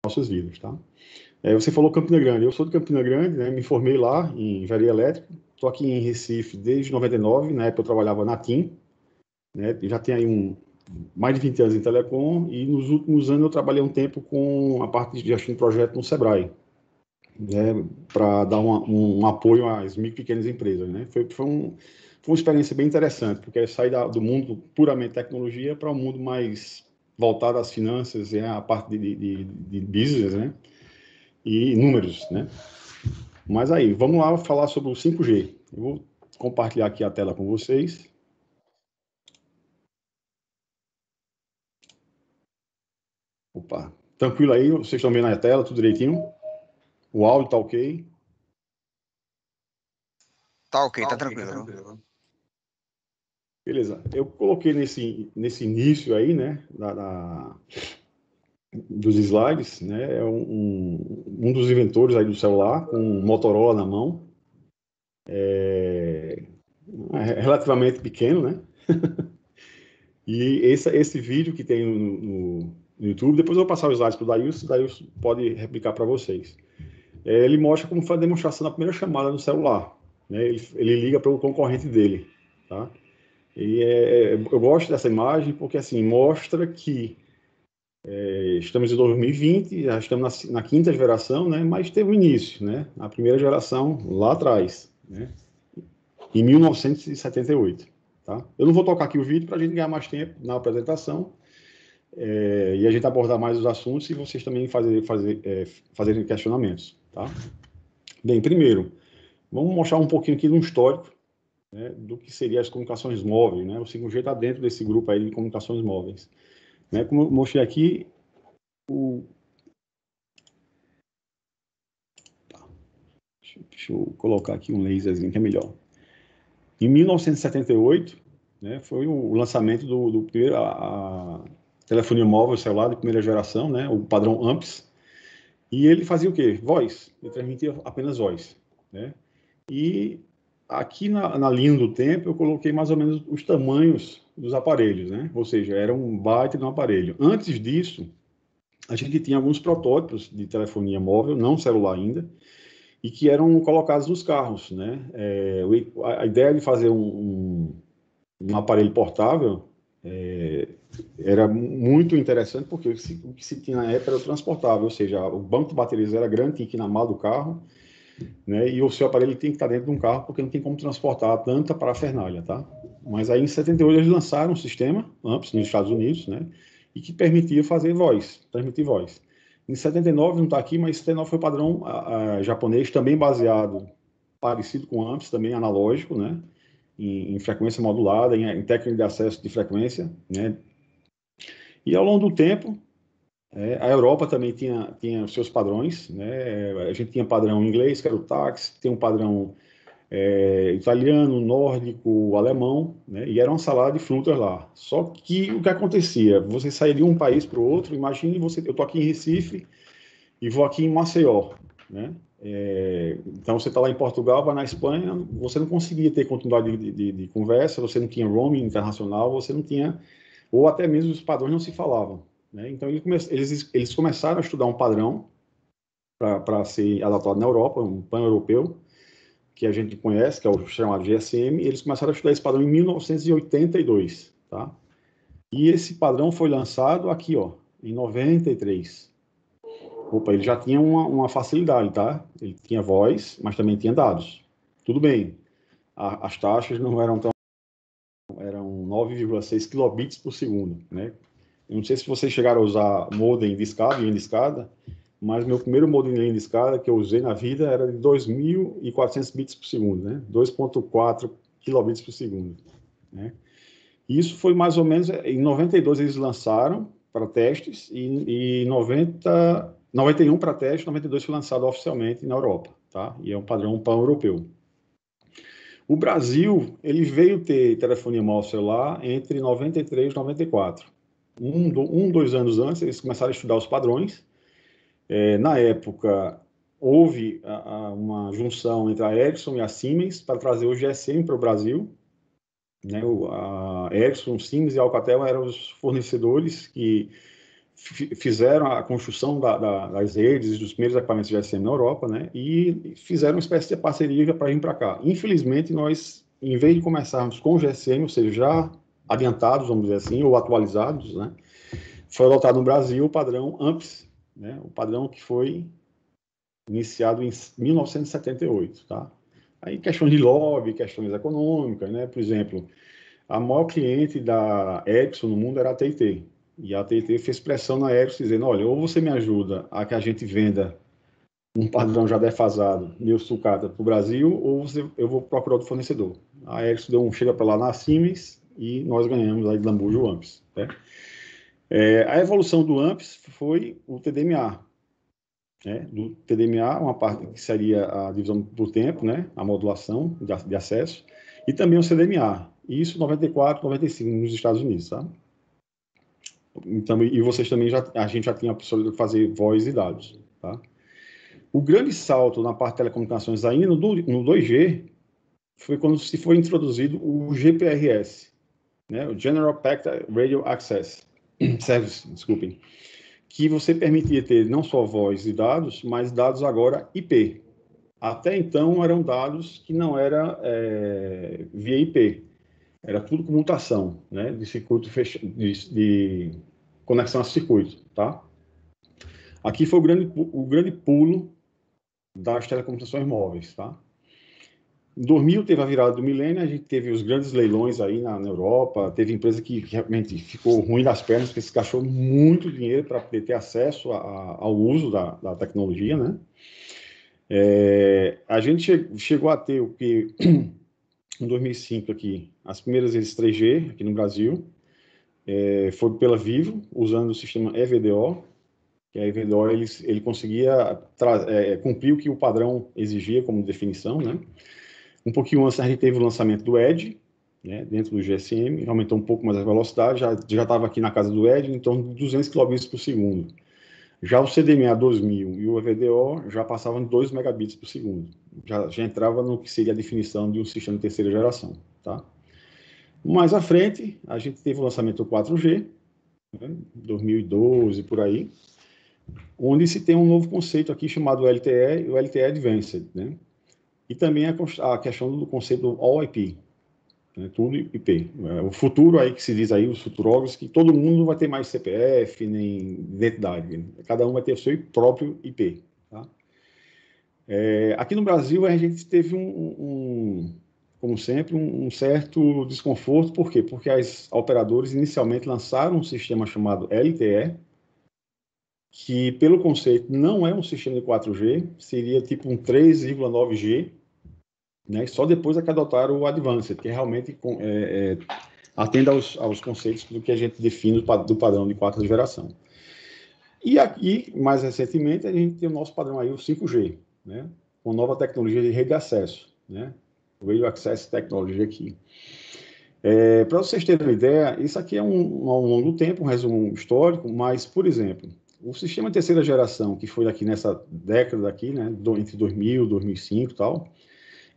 nossos vídeos, tá? Você falou Campina Grande. Eu sou de Campina Grande, né? Me formei lá em engenharia elétrica. Estou aqui em Recife desde 99. Na época eu trabalhava na TIM, né? Já tenho aí mais de 20 anos em telecom, e nos últimos anos eu trabalhei um tempo com a parte de gestão de projeto no Sebrae, né? Para dar um apoio às micro e pequenas empresas, né? Foi uma experiência bem interessante, porque é sair do mundo puramente tecnologia para um mundo mais voltado às finanças e à parte de business, né? E números, né? Mas aí, vamos lá falar sobre o 5G. Eu vou compartilhar aqui a tela com vocês. Opa, tranquilo aí? Vocês estão vendo a tela, tudo direitinho? O áudio tá ok? Tá ok, tá tranquilo. Beleza. Eu coloquei nesse início aí, né, dos slides, né, é um dos inventores aí do celular, com um Motorola na mão, relativamente pequeno, né? E esse vídeo que tem no YouTube, depois eu vou passar os slides para o Daílson pode replicar para vocês. Ele mostra como foi a demonstração da primeira chamada no celular, né? Ele liga para o concorrente dele, tá? E eu gosto dessa imagem porque, assim, mostra que estamos em 2020, já estamos na quinta geração, né? Mas teve um início, né? A primeira geração lá atrás, né? Em 1978, tá? Eu não vou tocar aqui o vídeo para a gente ganhar mais tempo na apresentação, e a gente abordar mais os assuntos e vocês também fazerem questionamentos, tá? Bem, primeiro, vamos mostrar um pouquinho aqui de um histórico, né, do que seria as comunicações móveis, né? O 5G está dentro desse grupo aí de comunicações móveis, né? Como eu mostrei aqui, deixa eu colocar aqui um laserzinho que é melhor. Em 1978, né, foi o lançamento do primeiro a telefonia móvel celular de primeira geração, né, o padrão AMPS, e ele fazia o quê? Voz, ele transmitia apenas voz, né? E aqui na linha do tempo eu coloquei mais ou menos os tamanhos dos aparelhos, né? Ou seja, era um byte de um aparelho. Antes disso, a gente tinha alguns protótipos de telefonia móvel, não celular ainda, e que eram colocados nos carros, né? A ideia de fazer um aparelho portável era muito interessante, porque o que se tinha na época era o transportável, ou seja, o banco de baterias era grande, tinha que ir na mala do carro, né? E o seu aparelho tem que estar dentro de um carro, porque não tem como transportar tanta parafernália, tá? Mas aí em 78 eles lançaram um sistema, AMPS, nos Estados Unidos, né? E que permitia fazer voz, transmitir voz. Em 79, não está aqui, mas 79 foi o padrão japonês, também baseado, parecido com o AMPS, também analógico, né? Em frequência modulada, em técnica de acesso de frequência, né? E ao longo do tempo, a Europa também tinha os seus padrões, né? A gente tinha padrão inglês, que era o TAX, tem um padrão italiano, nórdico, alemão, né? E era uma salada de frutas lá. Só que o que acontecia? Você saía de um país para o outro, imagine eu estou aqui em Recife e vou aqui em Maceió, né? Então você está lá em Portugal, vai na Espanha, você não conseguia ter continuidade de conversa, você não tinha roaming internacional, você não tinha, ou até mesmo os padrões não se falavam, né? Então eles começaram a estudar um padrão para ser adotado na Europa, um pan-europeu, que a gente conhece, que é o chamado GSM, e eles começaram a estudar esse padrão em 1982, tá? E esse padrão foi lançado aqui, ó, em 93. Opa, ele já tinha uma facilidade, tá? Ele tinha voz, mas também tinha dados. Tudo bem, as taxas não eram tão... eram 9,6 kilobits por segundo, né? Eu não sei se vocês chegaram a usar modem de escada, linha de escada, mas meu primeiro modem de linha de escada que eu usei na vida era de 2.400 bits por segundo, né? 2,4 kilobits por segundo, né? Isso foi mais ou menos... Em 92 eles lançaram para testes e 91 para teste, 92 foi lançado oficialmente na Europa, tá? E é um padrão pan-europeu. O Brasil, ele veio ter telefonia móvel celular entre 93 e 94. 2 anos antes, eles começaram a estudar os padrões. Na época, houve uma junção entre a Ericsson e a Siemens para trazer o GSM para o Brasil, né? A Ericsson, Siemens e a Alcatel eram os fornecedores que fizeram a construção das redes dos primeiros equipamentos de GSM na Europa, né? E fizeram uma espécie de parceria para vir para cá. Infelizmente, nós, em vez de começarmos com o GSM, ou seja, já adiantados, vamos dizer assim, ou atualizados, né? Foi adotado no Brasil o padrão AMPS, né? O padrão que foi iniciado em 1978, tá? Aí questões de lobby, questões econômicas, né? Por exemplo, a maior cliente da Ericsson no mundo era a TIT. E a TIT fez pressão na Ericsson, dizendo, olha, ou você me ajuda a que a gente venda um padrão já defasado, meu sucata, para o Brasil, ou eu vou procurar outro fornecedor. A Ericsson deu um chega para lá na Siemens e nós ganhamos aí de lambuja o AMPS. Né? A evolução do AMPS foi o TDMA. Né? Do TDMA, uma parte que seria a divisão por tempo, né? A modulação de acesso, e também o CDMA. Isso 94, 95 nos Estados Unidos, tá? Então, e vocês também a gente já tinha a possibilidade de fazer voz e dados, tá? O grande salto na parte de telecomunicações ainda no 2G foi quando se foi introduzido o GPRS, né? O General Packet Radio Access Service, desculpem, que você permitia ter não só voz e dados, mas dados agora IP. Até então eram dados que não era via IP, era tudo comutação, né? De circuito fechado, de conexão a circuito, tá? Aqui foi o grande pulo das telecomunicações móveis, tá? Em 2000 teve a virada do milênio, a gente teve os grandes leilões aí na Europa, teve empresa que realmente ficou ruim das pernas, porque se gastou muito dinheiro para poder ter acesso ao uso da tecnologia, né? A gente chegou a ter o que em 2005 aqui, as primeiras redes 3G aqui no Brasil, foi pela Vivo, usando o sistema EVDO, que a EVDO ele conseguia cumprir o que o padrão exigia como definição, né? Um pouquinho antes a gente teve o lançamento do Edge, né, dentro do GSM, aumentou um pouco mais a velocidade, já estava aqui na casa do Edge, em torno de 200 km por segundo. Já o CDMA 2000 e o EVDO já passavam de 2 megabits por segundo. Já entrava no que seria a definição de um sistema de terceira geração. Tá? Mais à frente, a gente teve o lançamento do 4G, né, 2012, por aí, onde se tem um novo conceito aqui chamado LTE, o LTE Advanced, né? E também a questão do conceito do All IP, né? Tudo IP. O futuro aí que se diz aí, os futurólogos, que todo mundo vai ter mais CPF, nem identidade. Né? Cada um vai ter o seu próprio IP. Tá? Aqui no Brasil, a gente teve como sempre, um certo desconforto. Por quê? Porque as operadoras inicialmente lançaram um sistema chamado LTE, que, pelo conceito, não é um sistema de 4G, seria tipo um 3,9G, né? Só depois é que adotaram o Advanced, que realmente atende aos conceitos do que a gente define do padrão de quarta geração. E aqui, mais recentemente, a gente tem o nosso padrão aí, o 5G, né? Com nova tecnologia de rede de acesso, né? O Radio Access Technology aqui. Para vocês terem uma ideia, isso aqui é ao longo do tempo, um resumo histórico, mas, por exemplo, o sistema de terceira geração, que foi aqui nessa década aqui, né, entre 2000 e 2005 e tal,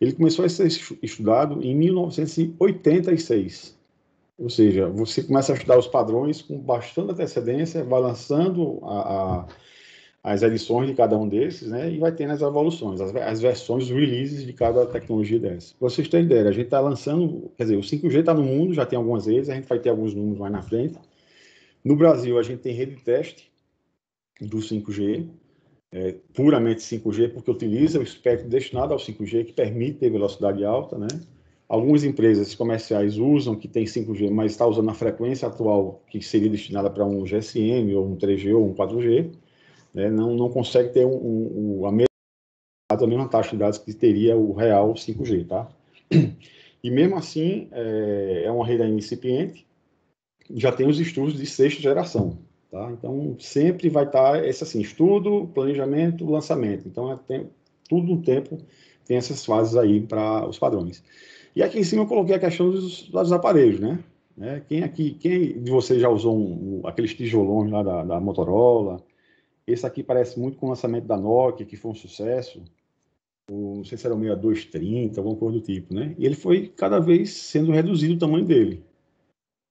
ele começou a ser estudado em 1986. Ou seja, você começa a estudar os padrões com bastante antecedência, vai lançando as edições de cada um desses, né, e vai tendo as evoluções, as versões, os releases de cada tecnologia dessa. Para vocês terem ideia, a gente está lançando, quer dizer, o 5G está no mundo, já tem algumas redes, a gente vai ter alguns números mais na frente. No Brasil, a gente tem rede de teste do 5G, puramente 5G, porque utiliza o espectro destinado ao 5G, que permite ter velocidade alta, né? Algumas empresas comerciais usam que tem 5G, mas está usando a frequência atual, que seria destinada para um GSM, ou um 3G, ou um 4G, né? Não consegue ter a mesma taxa de dados que teria o real 5G, tá? E mesmo assim, é uma rede ainda incipiente, já tem os estudos de sexta geração, tá? Então, sempre vai estar esse assim, estudo, planejamento, lançamento. Então, tudo no tempo tem essas fases aí para os padrões. E aqui em cima eu coloquei a questão dos aparelhos, né? Quem de vocês já usou aqueles tijolões lá da Motorola? Esse aqui parece muito com o lançamento da Nokia, que foi um sucesso. Não sei se era o 6230, alguma coisa do tipo, né? E ele foi cada vez sendo reduzido o tamanho dele.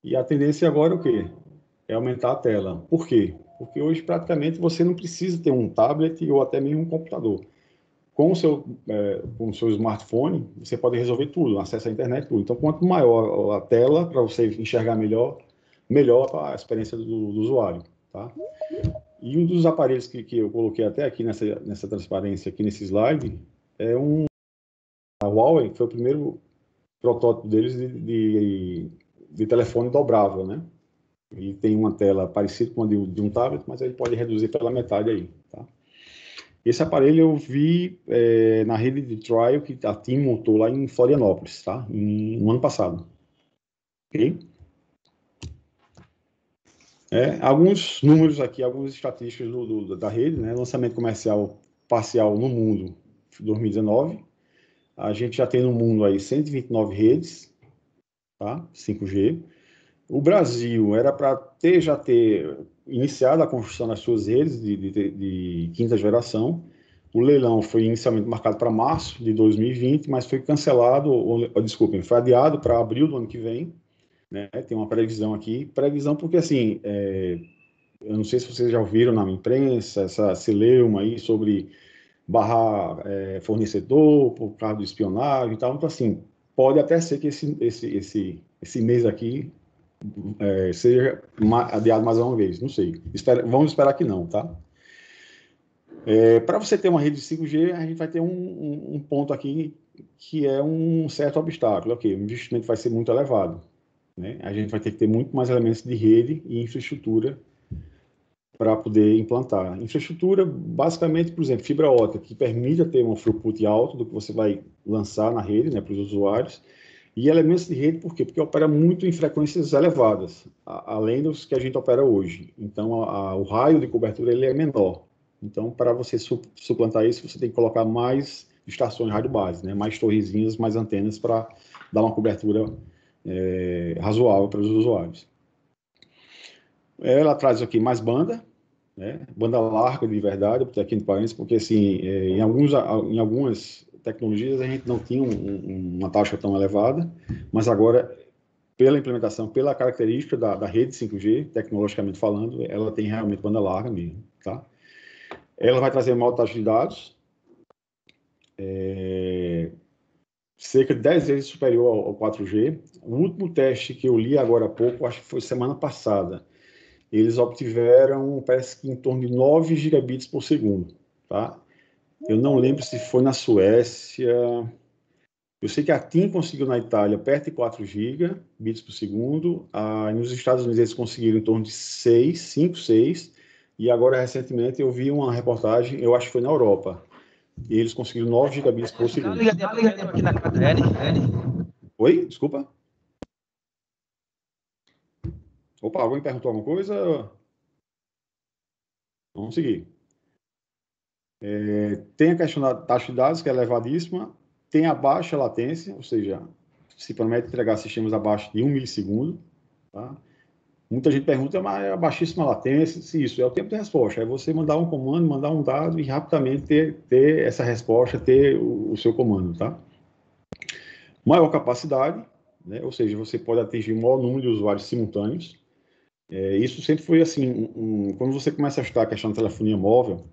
E a tendência agora é o quê? É aumentar a tela. Por quê? Porque hoje, praticamente, você não precisa ter um tablet ou até mesmo um computador. Com o seu smartphone, você pode resolver tudo, acesso à internet, tudo. Então, quanto maior a tela, para você enxergar melhor, melhor a experiência do usuário, tá? E um dos aparelhos que eu coloquei até aqui nessa transparência, aqui nesse slide, a Huawei, foi o primeiro protótipo deles de telefone dobrável, né? Ele tem uma tela parecida com a de um tablet, mas ele pode reduzir pela metade aí, tá? Esse aparelho eu vi na rede de trial que a TIM montou lá em Florianópolis, tá? No ano passado. Ok? Alguns números aqui, algumas estatísticas da rede, né? Lançamento comercial parcial no mundo, 2019. A gente já tem no mundo aí 129 redes, tá? 5G. O Brasil era para já ter iniciado a construção das suas redes de quinta geração. O leilão foi inicialmente marcado para março de 2020, mas foi cancelado, desculpem, foi adiado para abril do ano que vem. Né? Tem uma previsão aqui. Previsão porque, assim, eu não sei se vocês já ouviram na imprensa, essa celeuma aí sobre barrar fornecedor por causa de espionagem e tal. Então, assim, pode até ser que esse mês aqui seja adiado mais uma vez, não sei. Vamos esperar que não, tá? Para você ter uma rede de 5G, a gente vai ter um ponto aqui que é um certo obstáculo. Ok, o investimento vai ser muito elevado, né? A gente vai ter que ter muito mais elementos de rede e infraestrutura para poder implantar. Infraestrutura, basicamente, por exemplo, fibra ótica, que permita ter um throughput alto do que você vai lançar na rede, né, para os usuários. E elementos de rede, por quê? Porque opera muito em frequências elevadas, além dos que a gente opera hoje. Então, o raio de cobertura ele é menor. Então, para você suplantar isso, você tem que colocar mais estações rádio base, né? Mais torrezinhas, mais antenas para dar uma cobertura razoável para os usuários. Ela traz aqui mais banda, né? Banda larga de verdade, aqui no país, porque assim, em algumas tecnologias a gente não tinha uma taxa tão elevada, mas agora, pela implementação, pela característica da rede 5G, tecnologicamente falando, ela tem realmente banda larga mesmo, tá? Ela vai trazer maior taxa de dados, cerca de 10 vezes superior ao 4G. O último teste que eu li agora há pouco, acho que foi semana passada, eles obtiveram, parece que em torno de 9 gigabits por segundo, tá? Eu não lembro se foi na Suécia. Eu sei que a TIM conseguiu na Itália perto de 4 gigabits por segundo. Nos Estados Unidos eles conseguiram em torno de 6, 5, 6. E agora, recentemente, eu vi uma reportagem, eu acho que foi na Europa. E eles conseguiram 9 gigabits por segundo. Aqui na KTL. Oi? Desculpa? Opa, alguém perguntou alguma coisa? Vamos seguir. Tem a questão da taxa de dados, que é elevadíssima. Tem a baixa latência, ou seja, se promete entregar sistemas abaixo de 1 milissegundo. Tá? Muita gente pergunta, mas é a baixíssima latência? Se isso é o tempo de resposta. É você mandar um comando, mandar um dado e rapidamente ter essa resposta, ter o seu comando. Tá? Maior capacidade, né? Ou seja, você pode atingir o maior número de usuários simultâneos. Isso sempre foi assim, quando você começa a estudar a questão da telefonia móvel,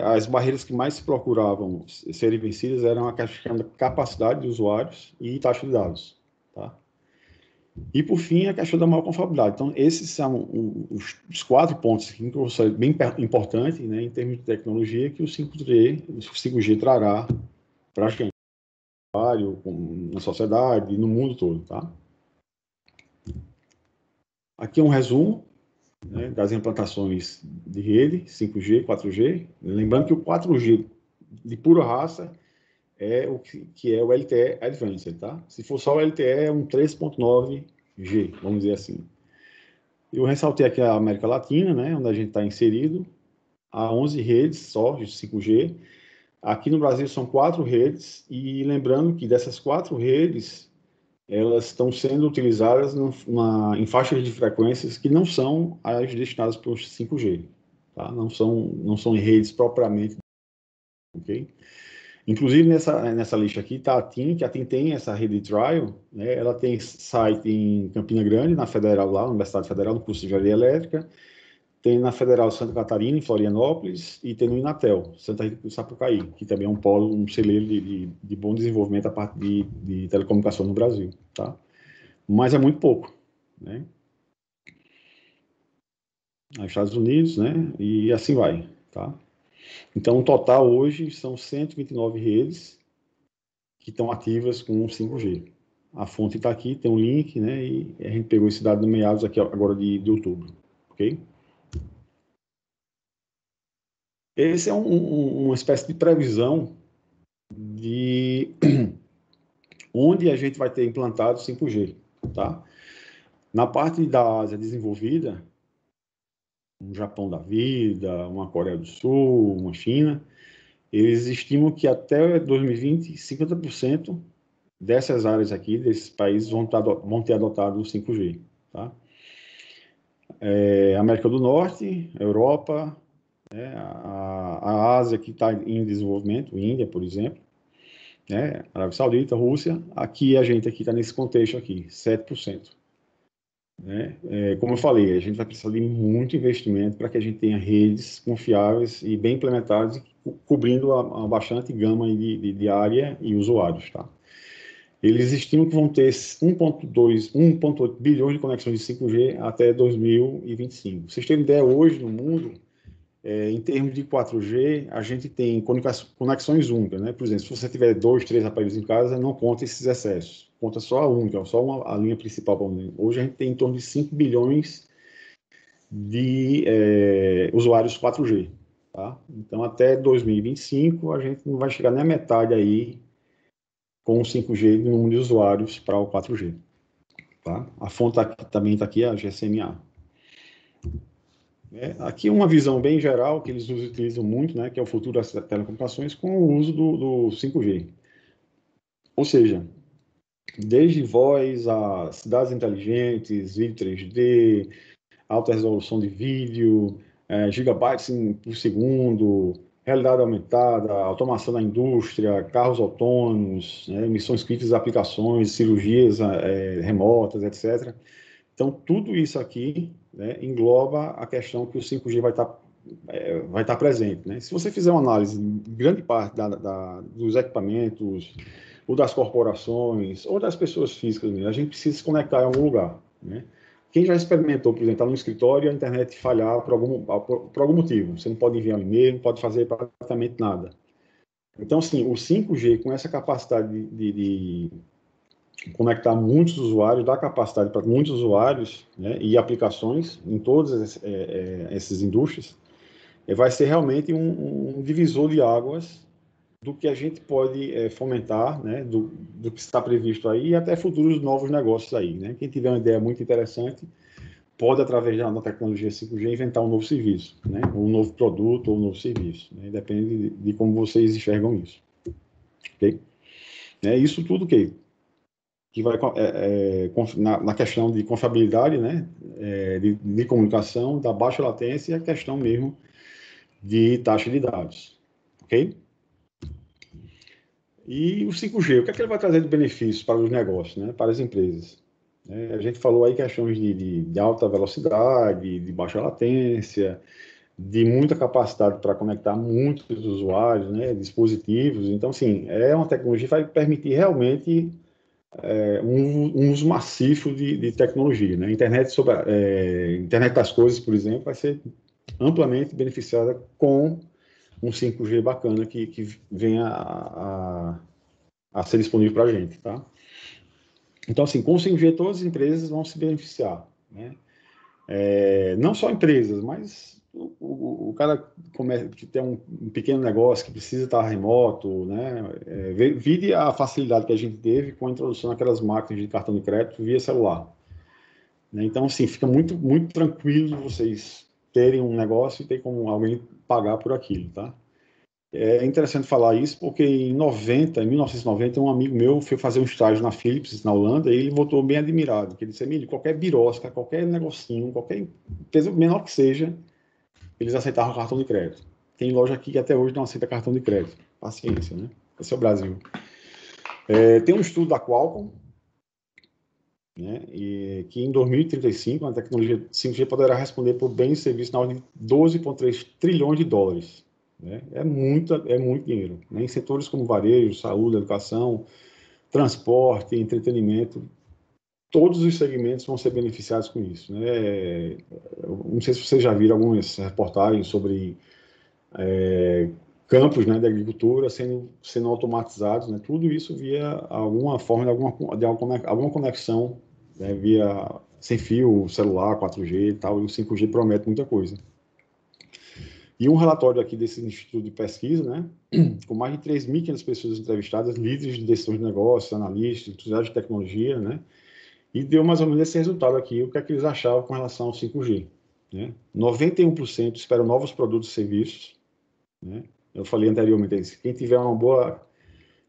as barreiras que mais se procuravam serem vencidas eram a questão da capacidade de usuários e taxa de dados. Tá? E, por fim, a questão da maior confiabilidade. Então, esses são os 4 pontos que eu considero bem importantes, né, em termos de tecnologia, que o 5G trará para a gente, na sociedade, no mundo todo. Tá? Aqui é um resumo, né, das implantações de rede, 5G, 4G. Lembrando que o 4G de pura raça é o que é o LTE Advanced, tá? Se for só o LTE, é um 3.9G, vamos dizer assim. Eu ressaltei aqui a América Latina, né, onde a gente está inserido. Há 11 redes só de 5G. Aqui no Brasil são 4 redes, e lembrando que dessas 4 redes, elas estão sendo utilizadas em faixas de frequências que não são as destinadas para o 5G, tá? Não são em redes propriamente, ok? Inclusive, nessa lista aqui está a TIM, que a TIM tem essa rede trial, né? Ela tem site em Campina Grande, na Federal lá, na Universidade Federal, no curso de Engenharia Elétrica. tem na Federal Santa Catarina, em Florianópolis, e tem no Inatel, Santa Rita do Sapucaí, que também é um polo, um celeiro de bom desenvolvimento a parte de telecomunicação no Brasil, tá? Mas é muito pouco, né? Nos Estados Unidos, né? E assim vai, tá? Então, o total hoje são 129 redes que estão ativas com 5G. A fonte está aqui, tem um link, né? E a gente pegou esse dado no meados aqui agora de outubro, ok? Esse é uma espécie de previsão de onde a gente vai ter implantado 5G, tá? Na parte da Ásia desenvolvida, um Japão da vida, uma Coreia do Sul, uma China, eles estimam que até 2020, 50% dessas áreas aqui, desses países, vão ter adotado o 5G, tá? América do Norte, Europa, né? A Ásia que está em desenvolvimento, Índia, por exemplo, né? Arábia Saudita, Rússia, aqui a gente aqui está nesse contexto aqui, 7%. Né? Como eu falei, a gente vai precisar de muito investimento para que a gente tenha redes confiáveis e bem implementadas, cobrindo a bastante gama de área e usuários, tá? Eles estimam que vão ter 1,8 bilhões de conexões de 5G até 2025. Vocês terem ideia, hoje no mundo, em termos de 4G, a gente tem conexões únicas, né? Por exemplo, se você tiver 2, 3 aparelhos em casa, não conta esses excessos. Conta só a única, só a linha principal. Hoje a gente tem em torno de 5 bilhões de usuários 4G. Tá? Então, até 2025, a gente não vai chegar nem a metade aí com o 5G no número de usuários para o 4G. Tá? A fonte também está aqui, a GSMA. Aqui uma visão bem geral, que eles utilizam muito, né, que é o futuro das telecomunicações, com o uso do 5G. Ou seja, desde voz a cidades inteligentes, vídeo 3D, alta resolução de vídeo, gigabytes por segundo, realidade aumentada, automação da indústria, carros autônomos, né, emissões críticas de aplicações, cirurgias remotas, etc. Então, tudo isso aqui, né, engloba a questão que o 5G vai estar presente. Né? Se você fizer uma análise de grande parte dos equipamentos, ou das corporações, ou das pessoas físicas, a gente precisa se conectar em algum lugar. Né? Quem já experimentou, por exemplo, estar no escritório e a internet falhar por algum motivo? Você não pode enviar um e-mail, não pode fazer praticamente nada. Então, assim, o 5G, com essa capacidade de conectar muitos usuários, dar capacidade para muitos usuários, né, e aplicações em todas essas indústrias, vai ser realmente um divisor de águas do que a gente pode fomentar, né, do que está previsto aí e até futuros novos negócios aí. Né? Quem tiver uma ideia muito interessante pode, através da tecnologia 5G, inventar um novo serviço, né? Um novo produto ou um novo serviço. Né? Depende de como vocês enxergam isso. Okay? Isso tudo que vai na questão de confiabilidade, né, de comunicação, da baixa latência e a questão mesmo de taxa de dados, ok? E o 5G, o que é que ele vai trazer de benefícios para os negócios, né, para as empresas? A gente falou aí questões de alta velocidade, de baixa latência, de muita capacidade para conectar muitos usuários, né, dispositivos. Então, assim, é uma tecnologia que vai permitir realmente um uso maciço de tecnologia. Né? Internet das coisas, por exemplo, vai ser amplamente beneficiada com um 5G bacana que venha a ser disponível para a gente. Tá? Então, assim, com o 5G, todas as empresas vão se beneficiar. Né? Não só empresas, mas o cara que tem um pequeno negócio que precisa estar remoto, né? Vide a facilidade que a gente teve com a introdução daquelas máquinas de cartão de crédito via celular. Né? Então, assim, fica muito, muito tranquilo vocês terem um negócio e ter como alguém pagar por aquilo, tá? É interessante falar isso porque em 1990, um amigo meu foi fazer um estágio na Philips, na Holanda, e ele voltou bem admirado, porque ele disse, Emílio, qualquer birosca, qualquer negocinho, qualquer empresa menor que seja, eles aceitavam cartão de crédito. Tem loja aqui que até hoje não aceita cartão de crédito. Paciência, né? Esse é o Brasil. Tem um estudo da Qualcomm, né? E que em 2035 a tecnologia 5G poderá responder por bens e serviços na ordem de 12,3 trilhões de dólares, né? É muito dinheiro, né? Em setores como varejo, saúde, educação, transporte, entretenimento, todos os segmentos vão ser beneficiados com isso, né? Eu não sei se vocês já viram algumas reportagens sobre campos, né, de agricultura sendo automatizados, né? Tudo isso via alguma forma alguma conexão, né, via sem fio, celular, 4G e tal, e o 5G promete muita coisa. E um relatório aqui desse instituto de pesquisa, né, com mais de 3.500 pessoas entrevistadas, líderes de decisões de negócios, analistas, entusiastas de tecnologia, né, e deu mais ou menos esse resultado aqui, o que é que eles achavam com relação ao 5G. Né? 91% esperam novos produtos e serviços, né? Eu falei anteriormente isso. Quem tiver uma boa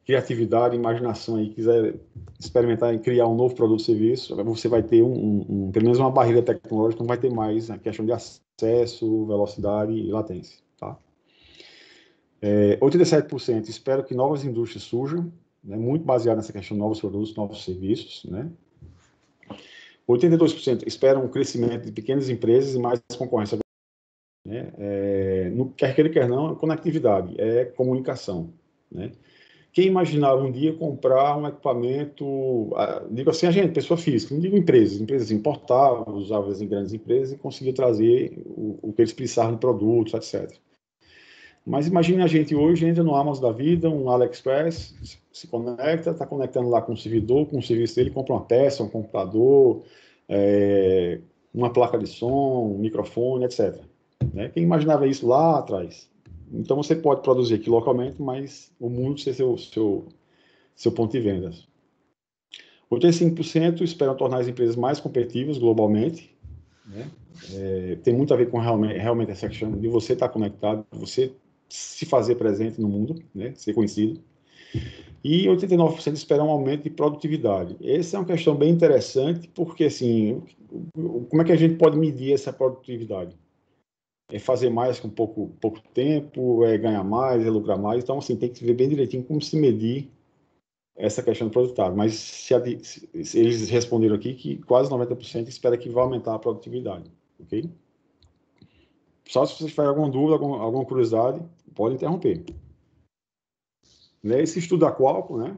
criatividade, imaginação e quiser experimentar e criar um novo produto ou serviço, você vai ter pelo menos uma barreira tecnológica, não vai ter mais a questão de acesso, velocidade e latência. Tá? 87% espero que novas indústrias surjam, né, muito baseado nessa questão de novos produtos, novos serviços. Né? 82% esperam um crescimento de pequenas empresas e mais concorrência. Né? Quer queira, quer não, conectividade, é comunicação. Né? Quem imaginava um dia comprar um equipamento, digo assim, a gente, pessoa física, não digo empresas importavam, usavam em grandes empresas e conseguiam trazer o que eles precisavam de produtos, etc. Mas imagine a gente hoje, entra no Amazon da vida, um AliExpress, se conecta, está conectando lá com o servidor, com o serviço dele, compra uma peça, um computador, uma placa de som, um microfone, etc. Né? Quem imaginava isso lá atrás? Então você pode produzir aqui localmente, mas o mundo ser seu ponto de vendas. 85% esperam tornar as empresas mais competitivas globalmente. Né? Tem muito a ver com realmente essa questão de você estar conectado, você se fazer presente no mundo, né? Ser conhecido. E 89% esperam um aumento de produtividade. Essa é uma questão bem interessante, porque assim, como é que a gente pode medir essa produtividade? É fazer mais com pouco tempo, é ganhar mais, é lucrar mais. Então, assim, tem que ver bem direitinho como se medir essa questão do produtividade. Mas se eles responderam aqui que quase 90% espera que vai aumentar a produtividade. Ok? Só se vocês tiverem alguma dúvida, alguma curiosidade, pode interromper. Esse estudo da Qualcomm, né,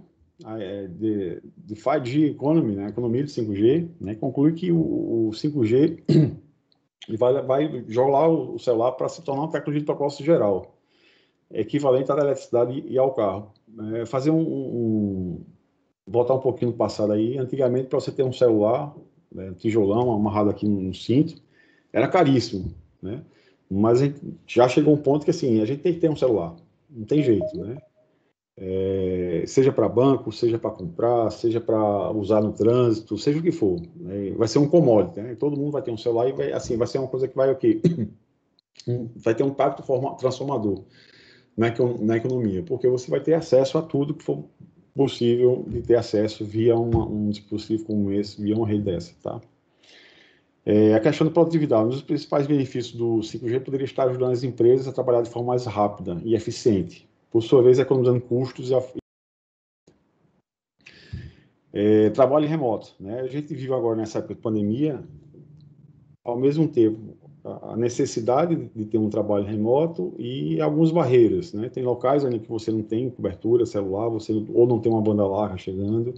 de 5G Economy, né, economia de 5G, né, conclui que o 5G vai jogar o celular para se tornar uma tecnologia de propósito geral, equivalente à eletricidade e ao carro. Fazer voltar um pouquinho no passado aí, antigamente para você ter um celular, tijolão amarrado aqui no cinto, era caríssimo, né? Mas já chegou um ponto que assim, a gente tem que ter um celular, não tem jeito, né? Seja para banco, seja para comprar, seja para usar no trânsito, seja o que for, né? Vai ser um commodity, né? Todo mundo vai ter um celular e vai ser uma coisa que vai o quê? Vai ter um impacto transformador na economia, porque você vai ter acesso a tudo que for possível de ter acesso via um dispositivo como esse, via uma rede dessa, tá? A questão da produtividade, um dos principais benefícios do 5G poderia estar ajudando as empresas a trabalhar de forma mais rápida e eficiente, por sua vez economizando custos trabalho remoto, né? A gente vive agora nessa época de pandemia, ao mesmo tempo a necessidade de ter um trabalho remoto e algumas barreiras, né? Tem locais onde que você não tem cobertura celular, ou não tem uma banda larga chegando.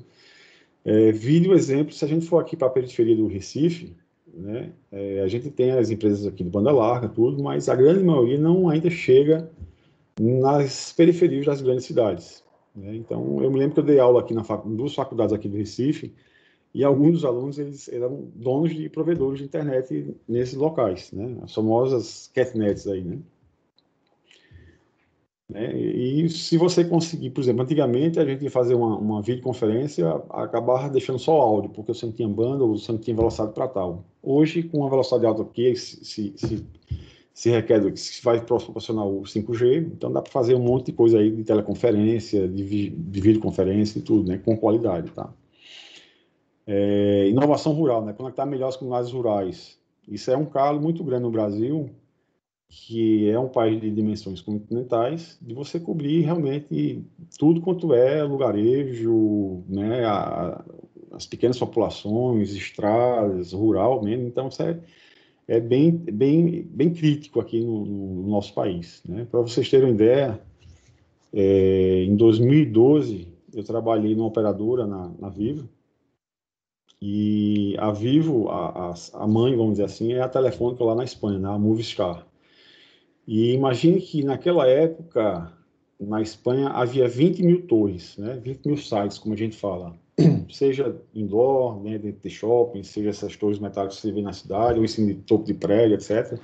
Vídeo exemplo, se a gente for aqui para a periferia do Recife, né? A gente tem as empresas aqui de banda larga, tudo, mas a grande maioria não ainda chega nas periferias das grandes cidades. Né? Então, eu me lembro que eu dei aula aqui em duas faculdades aqui do Recife, e alguns dos alunos eles eram donos de provedores de internet nesses locais, né? As famosas catnets aí, né? E se você conseguir, por exemplo, antigamente a gente ia fazer uma videoconferência, acabar deixando só áudio, porque você não tinha banda ou você não tinha velocidade para tal. Hoje, com uma velocidade alta que se requer, que se vai proporcionar o 5G, então dá para fazer um monte de coisa aí de teleconferência, de videoconferência e tudo, né? Com qualidade, tá? Inovação rural, né? Conectar melhor as comunidades rurais. Isso é um calo muito grande no Brasil, que é um país de dimensões continentais, de você cobrir realmente tudo quanto é lugarejo, né? as pequenas populações, estradas, rural mesmo. Então, isso é bem crítico aqui no nosso país, né? Para vocês terem uma ideia, em 2012, eu trabalhei numa operadora na Vivo, e a Vivo, a mãe, vamos dizer assim, é a Telefônica lá na Espanha, né? A Movistar. E imagine que naquela época, na Espanha, havia 20 mil torres, né? 20 mil sites, como a gente fala. Seja indoor, né, dentro de shopping, seja essas torres metálicas que você vê na cidade, ou em cima de topo de prédio, etc.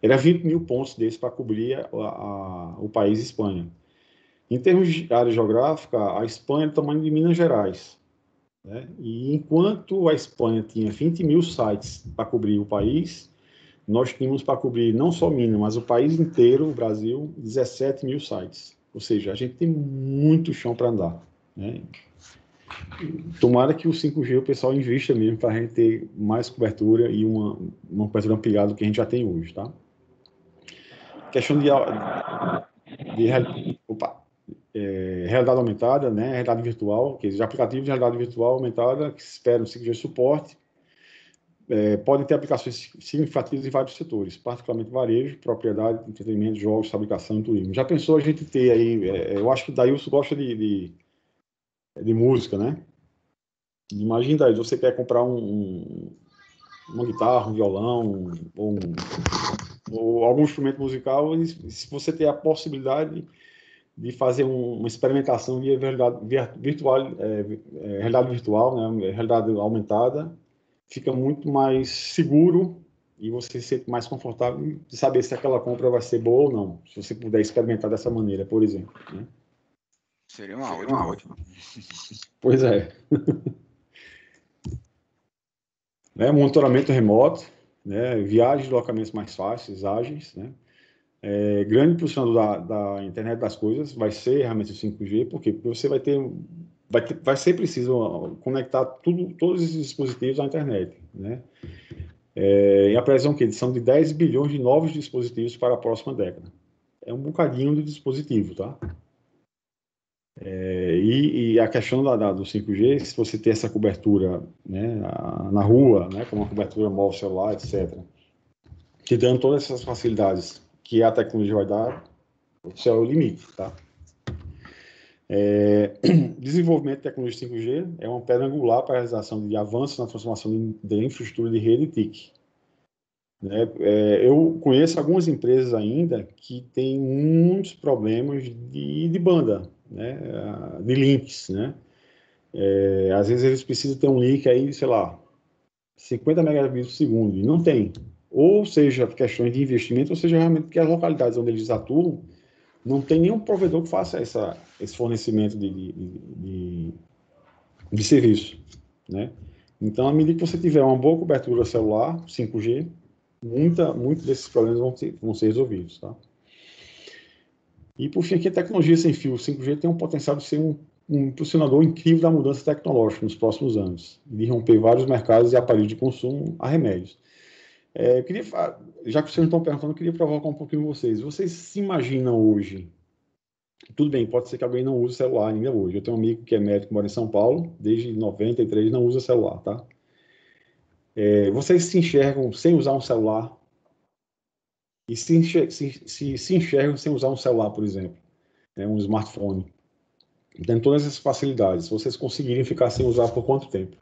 Era 20 mil pontos desses para cobrir o país Espanha. Em termos de área geográfica, a Espanha é do tamanho de Minas Gerais, né? E enquanto a Espanha tinha 20 mil sites para cobrir o país, nós tínhamos para cobrir não só Minas, mas o país inteiro, o Brasil, 17 mil sites. Ou seja, a gente tem muito chão para andar, né? Tomara que o 5G o pessoal invista mesmo para a gente ter mais cobertura e uma cobertura ampliada do que a gente já tem hoje, tá? Questão realidade aumentada, né? Realidade virtual, que os aplicativos de realidade virtual aumentada que esperam 5G suporte, podem ter aplicações significativas em vários setores, particularmente varejo, propriedade, entretenimento, jogos, fabricação e turismo. Já pensou a gente ter aí, eu acho que Daílson gosta de música, né? Imagina, daí, você quer comprar uma guitarra, um violão, ou algum instrumento musical, e se você tem a possibilidade de fazer uma experimentação via realidade virtual, né, realidade aumentada, fica muito mais seguro e você se sente mais confortável de saber se aquela compra vai ser boa ou não, se você puder experimentar dessa maneira, por exemplo, né? Seria uma ótima. Pois é. Né, monitoramento remoto, né, viagens e locamentos mais fáceis, ágeis, né? Grande impulsionador da internet das coisas vai ser realmente o 5G, por quê? Porque você vai ser preciso conectar todos esses dispositivos à internet, né? E a previsão que são de 10 bilhões de novos dispositivos para a próxima década. É um bocadinho de dispositivo, tá? E a questão do 5G, se você ter essa cobertura, né, na rua, né, como uma cobertura móvel, celular, etc., te dando todas essas facilidades que a tecnologia vai dar, o céu é o limite, tá? Desenvolvimento de tecnologia 5G é uma pedra angular para a realização de avanços na transformação de infraestrutura de rede TIC. Né? Eu conheço algumas empresas ainda que têm muitos problemas de banda, né? De links, né? Às vezes eles precisam ter um link aí, sei lá, 50 megabits por segundo, e não tem. Ou seja, questões de investimento, ou seja, realmente que as localidades onde eles atuam não tem nenhum provedor que faça esse fornecimento de serviço, né? Então, à medida que você tiver uma boa cobertura celular, 5G, muitos desses problemas vão ser resolvidos, tá? E, por fim, aqui a tecnologia sem fio 5G tem um potencial de ser um impulsionador incrível da mudança tecnológica nos próximos anos, de romper vários mercados de aparelhos de consumo a remédios. Já que vocês estão perguntando, eu queria provocar um pouquinho vocês. Vocês se imaginam hoje? Tudo bem, pode ser que alguém não use celular ainda hoje. Eu tenho um amigo que é médico, mora em São Paulo, desde 93 não usa celular, tá? Vocês se enxergam sem usar um celular? E se enxergam sem usar um celular, por exemplo, né, um smartphone? Tem todas essas facilidades. Vocês conseguirem ficar sem usar por quanto tempo?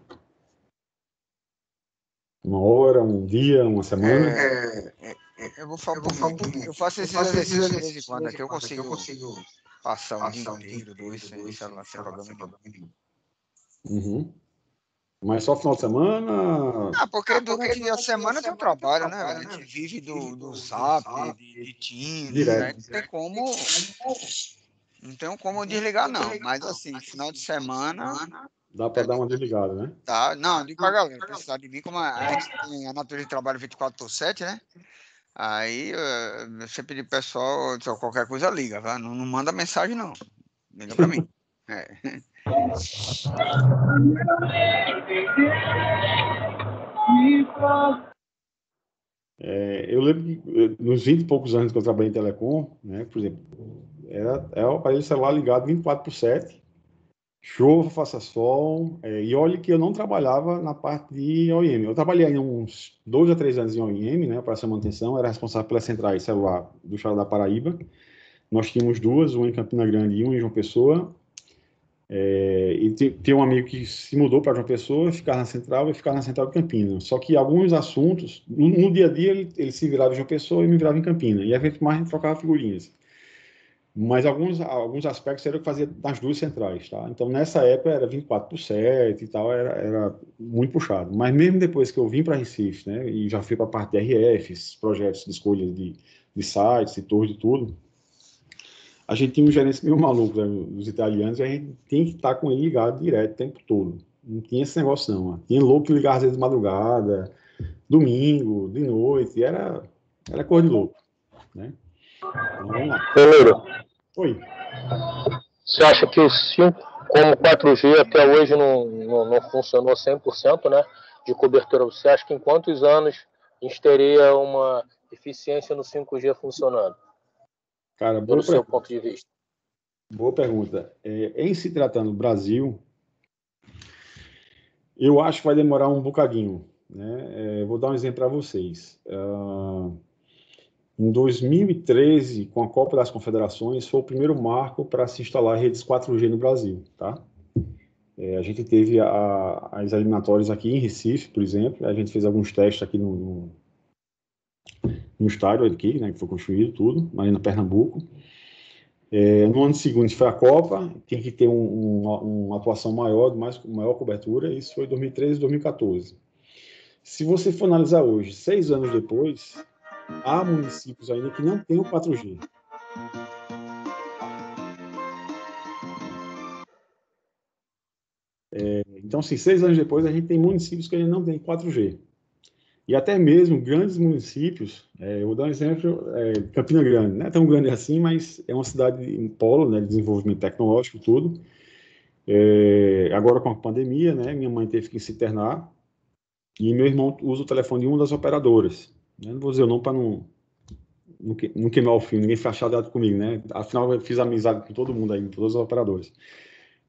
Uma hora, um dia, uma semana? Eu vou falar um pouquinho. Eu faço esses exercícios de vez em quando aqui, eu consigo passar um dia inteiro, dois, sem celular, sem problema nenhum. Uhum. Mas só final de semana? Porque durante a semana tem um trabalho, né, velho? A gente vive do Zap, de Teams, né? Não tem como desligar, não. Mas assim, final de semana. Dá para dar uma desligada, né? Tá, não, digo pra galera, precisar de mim, como a gente tem a natureza de trabalho 24/7, né? Aí, eu sempre digo pro pessoal, se qualquer coisa liga, tá? Não manda mensagem, não. Liga pra mim. Eu lembro que nos 20 e poucos anos que eu trabalhei em telecom, né, por exemplo, era o aparelho celular ligado 24/7, Chova, faça sol, e olhe que eu não trabalhava na parte de OEM. Eu trabalhei uns 2 a 3 anos em OEM, né, para essa manutenção, era responsável pelas centrais celular do estado da Paraíba. Nós tínhamos duas, uma em Campina Grande e uma em João Pessoa. E tem um amigo que se mudou para João Pessoa, ficar na central e ficar na central de Campinas. Só que alguns assuntos, no dia a dia, ele se virava em João Pessoa e me virava em Campinas. E a gente mais trocava figurinhas. Mas alguns aspectos era o que fazia nas duas centrais, tá? Então, nessa época, era 24/7 e tal, era muito puxado. Mas mesmo depois que eu vim para Recife, né, e já fui para a parte de RFs, projetos de escolha de sites, de torres, de tudo, a gente tinha um gerente meio maluco, né, os italianos, e a gente tinha que estar com ele ligado direto o tempo todo. Não tinha esse negócio, não. Tinha louco que ligava às vezes de madrugada, domingo, de noite, era coisa de louco, né? Então, vamos lá. Oi. Você acha que o 5, como 4G até hoje não funcionou 100%, né, de cobertura, você acha que em quantos anos a gente teria uma eficiência no 5G funcionando? Cara, pelo seu ponto de vista. Boa pergunta. Em se tratando do Brasil, eu acho que vai demorar um bocadinho, né? Vou dar um exemplo para vocês. Em 2013, com a Copa das Confederações, foi o primeiro marco para se instalar redes 4G no Brasil, tá? A gente teve as eliminatórias aqui em Recife, por exemplo. A gente fez alguns testes aqui no estádio aqui, né, que foi construído tudo, ali na Pernambuco. No ano seguinte foi a Copa, tem que ter uma atuação maior, maior cobertura. Isso foi 2013 e 2014. Se você for analisar hoje, 6 anos depois, há municípios ainda que não têm o 4G. Então, assim, 6 anos depois, a gente tem municípios que ainda não têm 4G. E até mesmo grandes municípios, eu vou dar um exemplo, Campina Grande, não é tão grande assim, mas é uma cidade em polo, né, de desenvolvimento tecnológico e tudo. Agora com a pandemia, né, minha mãe teve que se internar e meu irmão usa o telefone de uma das operadoras. Não vou dizer o nome para não queimar o filme, ninguém ficar chateado comigo, né? Afinal, eu fiz amizade com todo mundo aí, com todas as operadoras.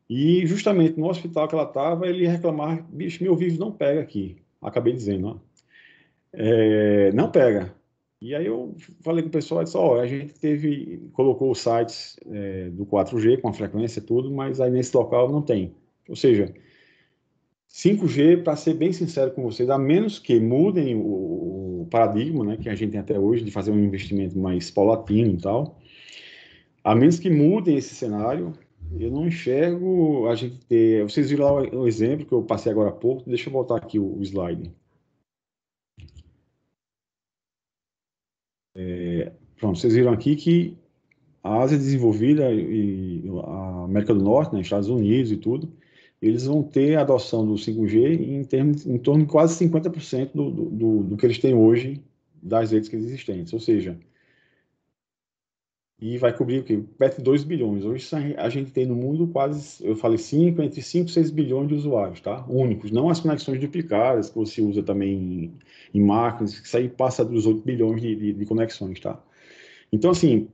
E justamente no hospital que ela estava, ele ia reclamar, bicho, meu vídeo não pega aqui. Acabei dizendo, ó. Não pega. E aí eu falei com o pessoal, disse, a gente colocou os sites do 4G com a frequência e tudo, mas aí nesse local não tem. Ou seja, 5G, para ser bem sincero com vocês, a menos que mudem o paradigma, né, que a gente tem até hoje, de fazer um investimento mais paulatino e tal, a menos que mudem esse cenário, eu não enxergo a gente ter... Vocês viram lá o exemplo que eu passei agora há pouco, deixa eu voltar aqui o slide. Pronto, vocês viram aqui que a Ásia desenvolvida e a América do Norte, né, Estados Unidos e tudo, eles vão ter a adoção do 5G em torno de quase 50% do que eles têm hoje das redes que existentes. Ou seja, e vai cobrir o quê? Perto de 2 bilhões. Hoje a gente tem no mundo quase, eu falei 5, entre 5 e 6 bilhões de usuários, tá? Únicos, não as conexões duplicadas que você usa também em máquinas, que isso aí passa dos 8 bilhões de conexões, tá? Então, assim,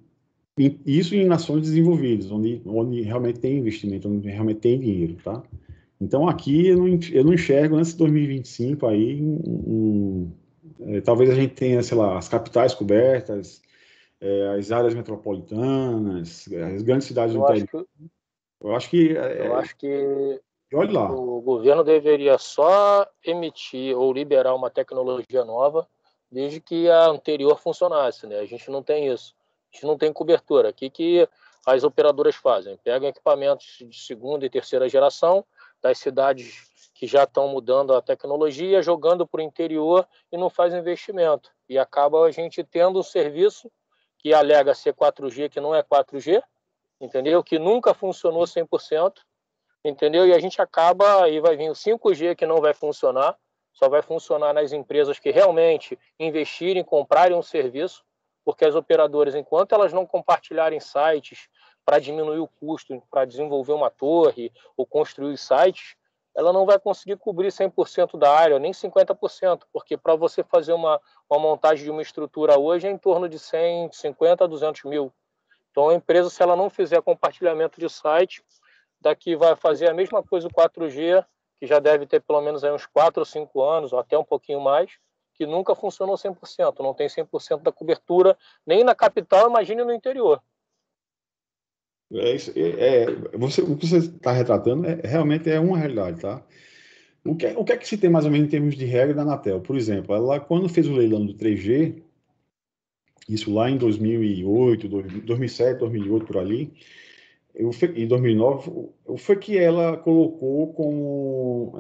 isso em nações desenvolvidas, onde realmente tem investimento, onde realmente tem dinheiro, tá? Então, aqui eu não enxergo antes de 2025 aí, talvez a gente tenha, sei lá, as capitais cobertas, as áreas metropolitanas, as grandes cidades do interior. Eu acho que olhe lá. O governo deveria só emitir ou liberar uma tecnologia nova desde que a anterior funcionasse, né? A gente não tem isso. A gente não tem cobertura. O que as operadoras fazem? Pegam equipamentos de segunda e terceira geração das cidades que já estão mudando a tecnologia, jogando para o interior e não faz investimento. E acaba a gente tendo um serviço que alega ser 4G, que não é 4G, entendeu? Que nunca funcionou 100%, entendeu? E a gente acaba, aí vai vir o 5G que não vai funcionar, só vai funcionar nas empresas que realmente investirem, comprarem um serviço, porque as operadoras, enquanto elas não compartilharem sites para diminuir o custo, para desenvolver uma torre ou construir sites, ela não vai conseguir cobrir 100% da área, nem 50%, porque para você fazer uma montagem de uma estrutura hoje é em torno de 150 a 200 mil. Então, a empresa, se ela não fizer compartilhamento de site, daqui vai fazer a mesma coisa o 4G, que já deve ter pelo menos aí uns 4 ou 5 anos, ou até um pouquinho mais, que nunca funcionou 100%, não tem 100% da cobertura, nem na capital, imagine no interior. O que você está retratando realmente é uma realidade, tá? O que é que se tem mais ou menos em termos de regra da Anatel? Por exemplo, ela quando fez o leilão do 3G, isso lá em 2008, 2007, 2008, por ali, em 2009, foi que ela colocou como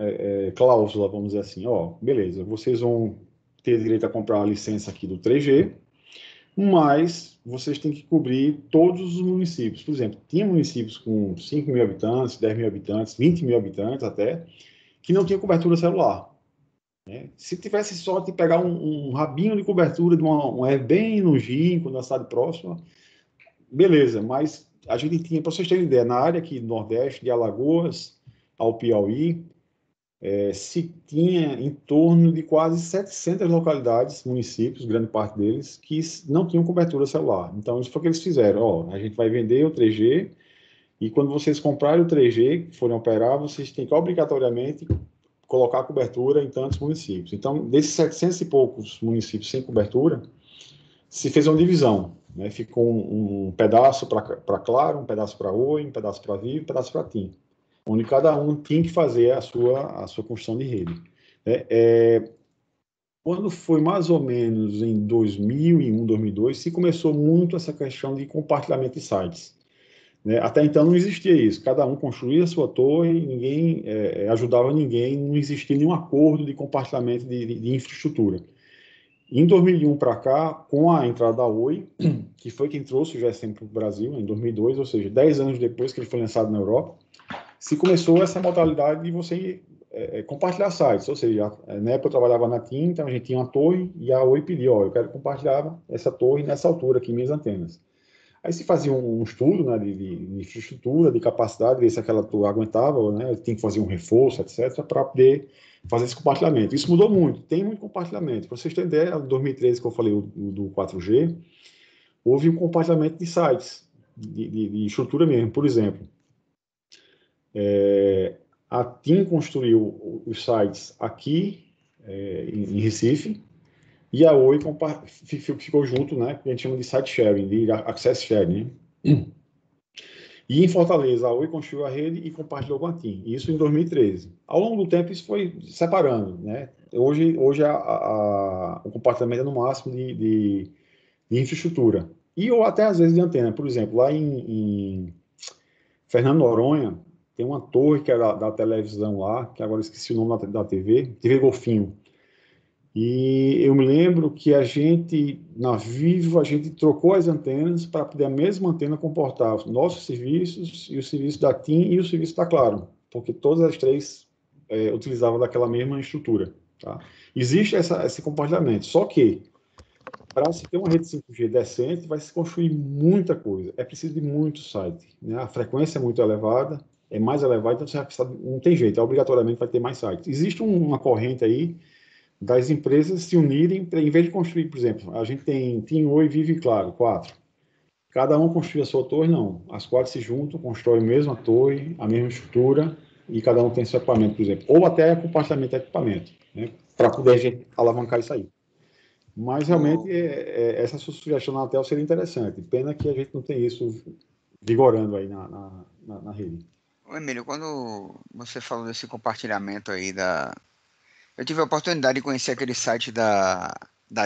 cláusula, vamos dizer assim, ó, beleza, vocês vão ter direito a comprar a licença aqui do 3G, mas vocês têm que cobrir todos os municípios. Por exemplo, tinha municípios com 5 mil habitantes, 10 mil habitantes, 20 mil habitantes até, que não tinha cobertura celular. Né? Se tivesse sorte de pegar um rabinho de cobertura de um bem longínquo, na cidade próxima, beleza, mas a gente tinha, para vocês terem ideia, na área aqui do Nordeste, de Alagoas ao Piauí, se tinha em torno de quase 700 localidades, municípios, grande parte deles, que não tinham cobertura celular. Então, isso foi o que eles fizeram. Ó, a gente vai vender o 3G e quando vocês comprarem o 3G, forem operar, vocês têm que obrigatoriamente colocar a cobertura em tantos municípios. Então, desses 700 e poucos municípios sem cobertura, se fez uma divisão. Né? Ficou um pedaço para Claro, um pedaço para Oi, um pedaço para Vivo, um pedaço para TIM, onde cada um tinha que fazer a sua construção de rede. Quando foi mais ou menos em 2001, 2002, se começou muito essa questão de compartilhamento de sites. Né? Até então não existia isso, cada um construía a sua torre, ninguém ajudava ninguém, não existia nenhum acordo de compartilhamento de infraestrutura. Em 2001 para cá, com a entrada da Oi, que foi quem trouxe o GSM para o Brasil, em 2002, ou seja, 10 anos depois que ele foi lançado na Europa, se começou essa modalidade de você compartilhar sites, ou seja, na época eu trabalhava na TIM, então a gente tinha uma torre e a Oi pedia, ó, eu quero compartilhar essa torre nessa altura aqui, minhas antenas. Aí se fazia um estudo, né, de infraestrutura, de capacidade, ver se aquela torre aguentava, né, tem que fazer um reforço, etc., para poder fazer esse compartilhamento. Isso mudou muito, tem muito compartilhamento. Para vocês terem ideia, em 2013, que eu falei do 4G, houve um compartilhamento de sites, de estrutura mesmo. Por exemplo, a TIM construiu os sites aqui em Recife e a Oi ficou junto, né, que a gente chama de site sharing, de access sharing. Né? E em Fortaleza, a Oi construiu a rede e compartilhou com a TIM. Isso em 2013. Ao longo do tempo, isso foi separando. Né? Hoje o compartilhamento é no máximo de infraestrutura. Ou até, às vezes, de antena. Por exemplo, lá em Fernando Noronha, tem uma torre que é da televisão lá, que agora esqueci o nome da TV, TV Golfinho. E eu me lembro que na Vivo, a gente trocou as antenas para poder a mesma antena comportar os nossos serviços e o serviço da TIM e o serviço da Claro, porque todas as três utilizavam daquela mesma estrutura. Tá? Existe esse compartilhamento, só que para se ter uma rede 5G decente, vai se construir muita coisa. É preciso de muito site. Né? A frequência é muito elevada, é mais elevada, então você vai precisar, não tem jeito, obrigatoriamente vai ter mais sites. Existe uma corrente aí das empresas se unirem, em vez de construir, por exemplo, a gente tem TIM, Oi, Vivo e Claro, 4. Cada um construi a sua torre, não. As 4 se juntam, constroem a mesma torre, a mesma estrutura, e cada um tem seu equipamento, por exemplo. Ou até compartilhamento de equipamento, né? Para poder a gente alavancar isso aí. Mas, realmente, essa sugestão na Anatel seria interessante. Pena que a gente não tem isso vigorando aí na rede. Ô, Emílio, quando você falou desse compartilhamento aí eu tive a oportunidade de conhecer aquele site da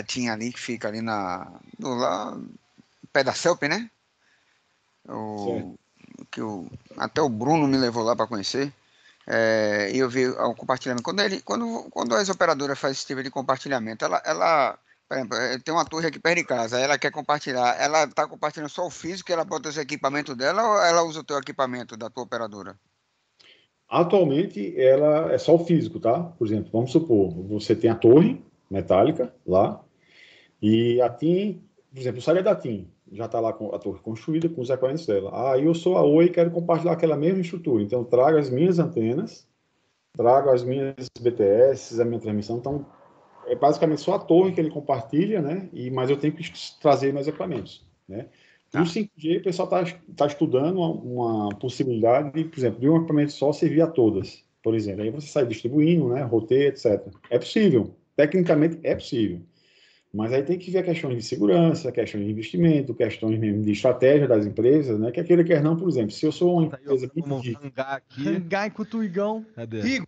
TIM ali, que fica ali lá, no pé da CELP, né? Até o Bruno me levou lá para conhecer. E eu vi o compartilhamento. Quando as operadoras fazem esse tipo de compartilhamento, ela, por exemplo, tem uma torre aqui perto de casa, ela quer compartilhar, ela está compartilhando só o físico, ela bota os equipamentos dela ou ela usa o teu equipamento da tua operadora? Atualmente, ela é só o físico, tá? Por exemplo, vamos supor, você tem a torre metálica lá, e a TIM, por exemplo, o site é da TIM, já está lá com a torre construída, com os equipamentos dela. Eu sou a Oi e quero compartilhar aquela mesma estrutura. Então, trago as minhas antenas, trago as minhas BTS, a minha transmissão. Então, é basicamente só a torre que ele compartilha, né? Mas eu tenho que trazer meus equipamentos, né? O 5G, o pessoal está estudando uma possibilidade, por exemplo, de um equipamento só servir a todas, por exemplo. Aí você sai distribuindo, né, roteia, etc. É possível, tecnicamente é possível. Mas aí tem que ver questões de segurança, questões de investimento, questões mesmo de estratégia das empresas, né? Que aquele quer não, por exemplo, se eu sou uma empresa muito Vamos rica, rangar aqui. Rangar enquanto o Igão. Cadê?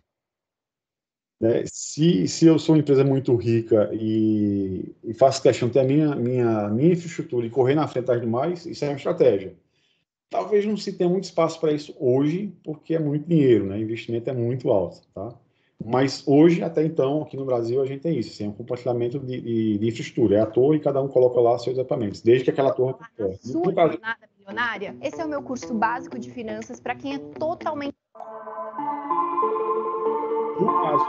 né? Se eu sou uma empresa muito rica e faço questão de ter a minha infraestrutura e correr na frente das demais, isso é uma estratégia. Talvez não se tenha muito espaço para isso hoje, porque é muito dinheiro, né? O investimento é muito alto, tá? Mas hoje, até então, aqui no Brasil, a gente tem isso, assim, um compartilhamento de infraestrutura. É a torre e cada um coloca lá seus equipamentos, desde que aquela torre... Na sua jornada milionária, esse é o meu curso básico de finanças para quem é totalmente... No caso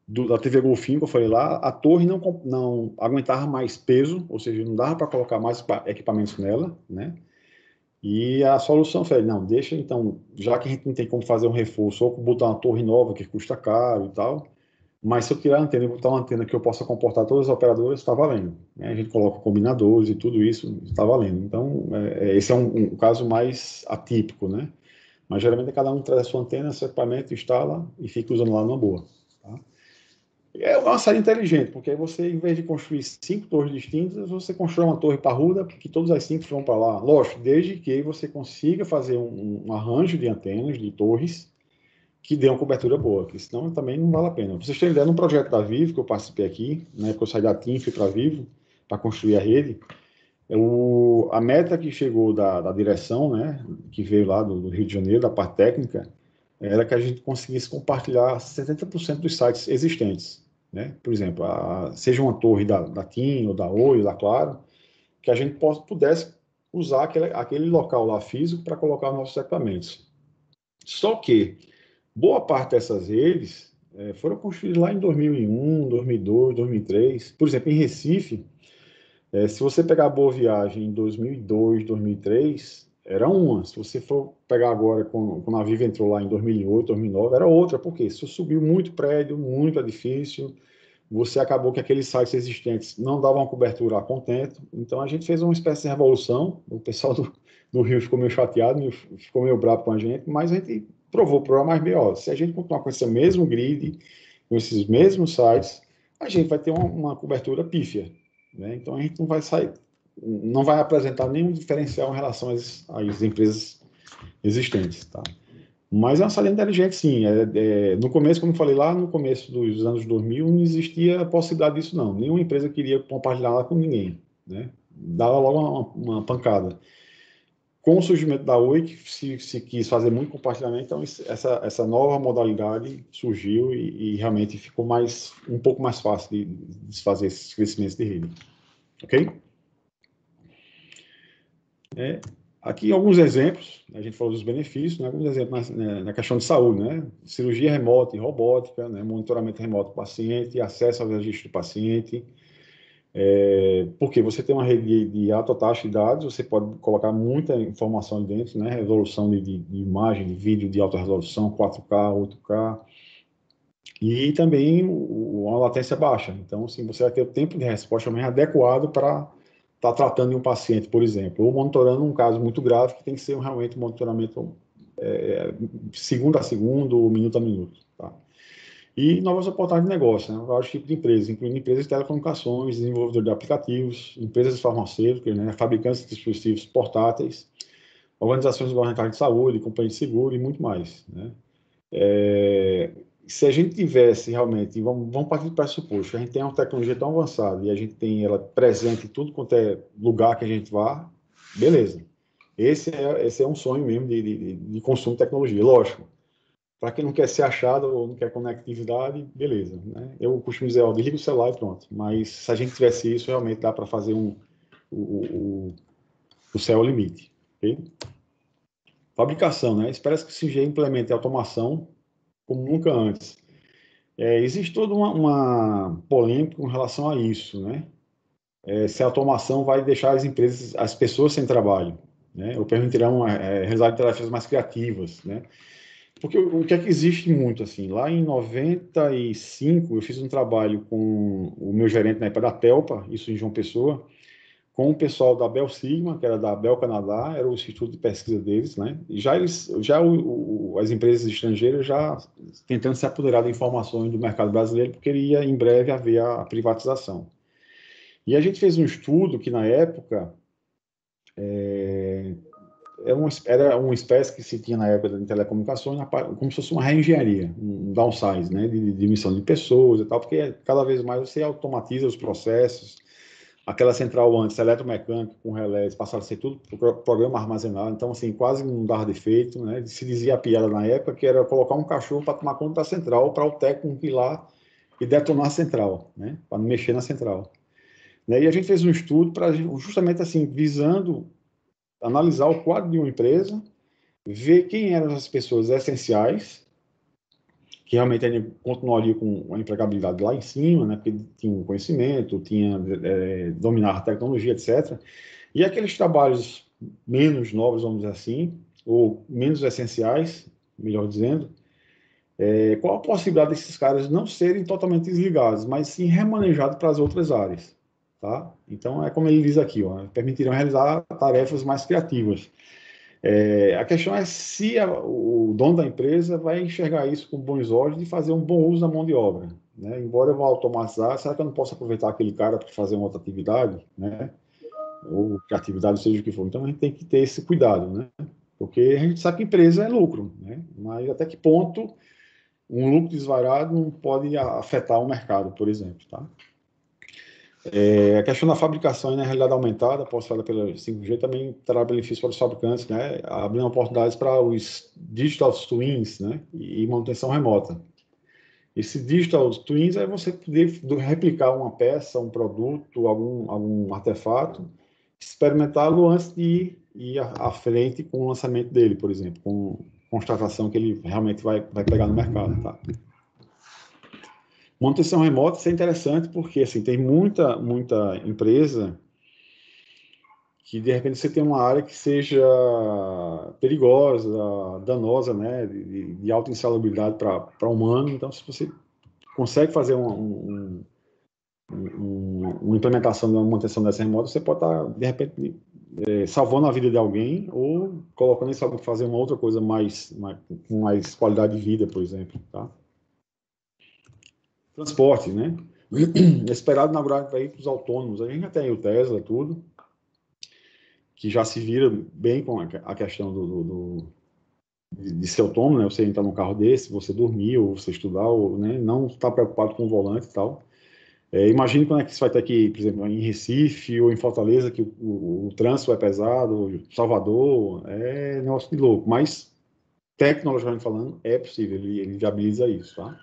da TV Golfinho, que eu falei lá, a torre não aguentava mais peso, ou seja, não dava para colocar mais equipamentos nela, né? E a solução foi, não, deixa então, já que a gente não tem como fazer um reforço, ou botar uma torre nova que custa caro e tal, mas se eu tirar a antena e botar uma antena que eu possa comportar todas as operadoras, está valendo, né? A gente coloca combinadores e tudo isso, está valendo. Então, esse é um caso mais atípico, né? Mas geralmente cada um traz a sua antena, seu equipamento, instala e fica usando lá numa boa. Tá? É uma saída inteligente, porque aí você, em vez de construir 5 torres distintas, você constrói uma torre parruda, que todas as 5 vão para lá. Lógico, desde que você consiga fazer um arranjo de antenas, de torres, que dê uma cobertura boa, porque senão também não vale a pena. Pra vocês terem ideia, num projeto da Vivo, que eu participei aqui, né, que eu saí da TIM, fui para a Vivo, para construir a rede, a meta que chegou da direção, né, que veio lá do Rio de Janeiro, da parte técnica, era que a gente conseguisse compartilhar 70% dos sites existentes, né? Por exemplo, seja uma torre da TIM, ou da Oi, ou da Claro, que a gente pudesse usar aquele local lá físico para colocar os nossos equipamentos. Só que boa parte dessas redes foram construídas lá em 2001, 2002, 2003. Por exemplo, em Recife, se você pegar a Boa Viagem em 2002, 2003, era uma. Se você for pegar agora, quando a Vivo entrou lá em 2008, 2009, era outra. Por quê? Isso subiu muito prédio, muito edifício. Você acabou que aqueles sites existentes não davam uma cobertura a contento. Então, a gente fez uma espécie de revolução. O pessoal do Rio ficou meio chateado, ficou meio bravo com a gente, mas a gente provou para mais bem, ó, se a gente continuar com esse mesmo grid, com esses mesmos sites, a gente vai ter uma cobertura pífia, né? Então a gente não vai apresentar nenhum diferencial em relação às empresas existentes, tá? Mas é uma saída inteligente, sim. No começo, como eu falei lá, no começo dos anos 2000, não existia a possibilidade disso, não. Nenhuma empresa queria compartilhar lá com ninguém, né? Dava logo uma pancada. Com o surgimento da Oi, que se quis fazer muito compartilhamento, então essa nova modalidade surgiu e realmente ficou um pouco mais fácil de fazer esses crescimentos de rede. Ok? Aqui alguns exemplos, a gente falou dos benefícios, né? Alguns exemplos na questão de saúde, né? Cirurgia remota e robótica, né? Monitoramento remoto do paciente, acesso ao registro do paciente. Porque você tem uma rede de alta taxa de dados, você pode colocar muita informação ali dentro, né? Resolução de imagem, de vídeo de alta resolução, 4K, 8K, e também uma latência baixa. Então, assim, você vai ter o tempo de resposta mais adequado para estar tratando de um paciente, por exemplo, ou monitorando um caso muito grave, que tem que ser realmente um monitoramento segundo a segundo, ou minuto a minuto, tá? E novas oportunidades de negócio, né? Vários tipos de empresas, incluindo empresas de telecomunicações, desenvolvedores de aplicativos, empresas farmacêuticas, né? Fabricantes de dispositivos portáteis, organizações governamentais de saúde, companhias de seguro e muito mais, né? Se a gente tivesse realmente, vamos partir do pressuposto, a gente tem uma tecnologia tão avançada e a gente tem ela presente em tudo quanto é lugar que a gente vá, beleza. Esse é um sonho mesmo de consumo de tecnologia, lógico. Para quem não quer ser achado ou não quer conectividade, beleza, né? Eu costumo dizer, ó, desliga o celular e pronto. Mas se a gente tivesse isso, realmente dá para fazer o céu é o limite, ok? Fabricação, né? Espera que o 5G implemente automação como nunca antes. Existe toda uma polêmica com relação a isso, né? Se a automação vai deixar as pessoas sem trabalho, né? Ou permitirão realizar tarefas mais criativas, né? Porque o que é que existe muito, assim, lá em 95, eu fiz um trabalho com o meu gerente na época da Telpa, isso em João Pessoa, com o pessoal da Bel Sigma, que era da Bel Canadá, era o instituto de pesquisa deles, né? E as empresas estrangeiras já tentando se apoderar de informações do mercado brasileiro, porque iria em breve haver a privatização. E a gente fez um estudo que, na época, era uma espécie que se tinha na época de telecomunicações, como se fosse uma reengenharia, um downsize, né, de diminuição de pessoas e tal, porque cada vez mais você automatiza os processos. Aquela central antes, eletromecânica com relés, passaram a ser tudo programa armazenado, então, assim, quase não dava defeito, né? Se dizia a piada na época que era colocar um cachorro para tomar conta da central, para o técnico ir lá e detonar a central, né? Para não mexer na central. Né? E a gente fez um estudo para justamente assim, visando analisar o quadro de uma empresa, ver quem eram as pessoas essenciais, que realmente ele continuaria com a empregabilidade lá em cima, né, porque tinha um conhecimento, dominar a tecnologia, etc. E aqueles trabalhos menos nobres, vamos dizer assim, ou menos essenciais, melhor dizendo, qual a possibilidade desses caras não serem totalmente desligados, mas sim remanejados para as outras áreas, tá? Então, é como ele diz aqui, ó, permitirão realizar tarefas mais criativas. A questão é se o dono da empresa vai enxergar isso com bons olhos e fazer um bom uso da mão de obra, né? Embora eu vá automatizar, será que eu não posso aproveitar aquele cara para fazer uma outra atividade, né? Ou que atividade seja o que for. Então a gente tem que ter esse cuidado, né? Porque a gente sabe que empresa é lucro, né? Mas até que ponto um lucro desvairado não pode afetar o mercado, por exemplo, tá? A questão da fabricação e na realidade aumentada, após pela 5G, também terá benefícios para os fabricantes, né? Abrindo oportunidades para os digital twins, né? E manutenção remota. Esse digital twins é você poder replicar uma peça, um produto, algum artefato, experimentá-lo antes de ir à frente com o lançamento dele, por exemplo, com constatação que ele realmente vai pegar no mercado, tá? Manutenção remota, isso é interessante porque assim, tem muita empresa que de repente você tem uma área que seja perigosa, danosa, né, de alta insalubridade para humano. Então, se você consegue fazer uma implementação de uma manutenção dessa remota, você pode estar, de repente, salvando a vida de alguém ou colocando isso para fazer uma outra coisa com mais qualidade de vida, por exemplo, tá? Transporte, né? Esperado inaugurar veículos autônomos. A gente já tem o Tesla, tudo, que já se vira bem com a questão de ser autônomo, né? Você entrar num carro desse, você dormir, ou você estudar, ou, né? Não estar preocupado com o volante e tal. Imagine quando é que isso vai ter aqui, por exemplo, em Recife ou em Fortaleza, que o trânsito é pesado, Salvador, é negócio de louco. Mas, tecnologicamente falando, é possível, ele viabiliza isso, tá?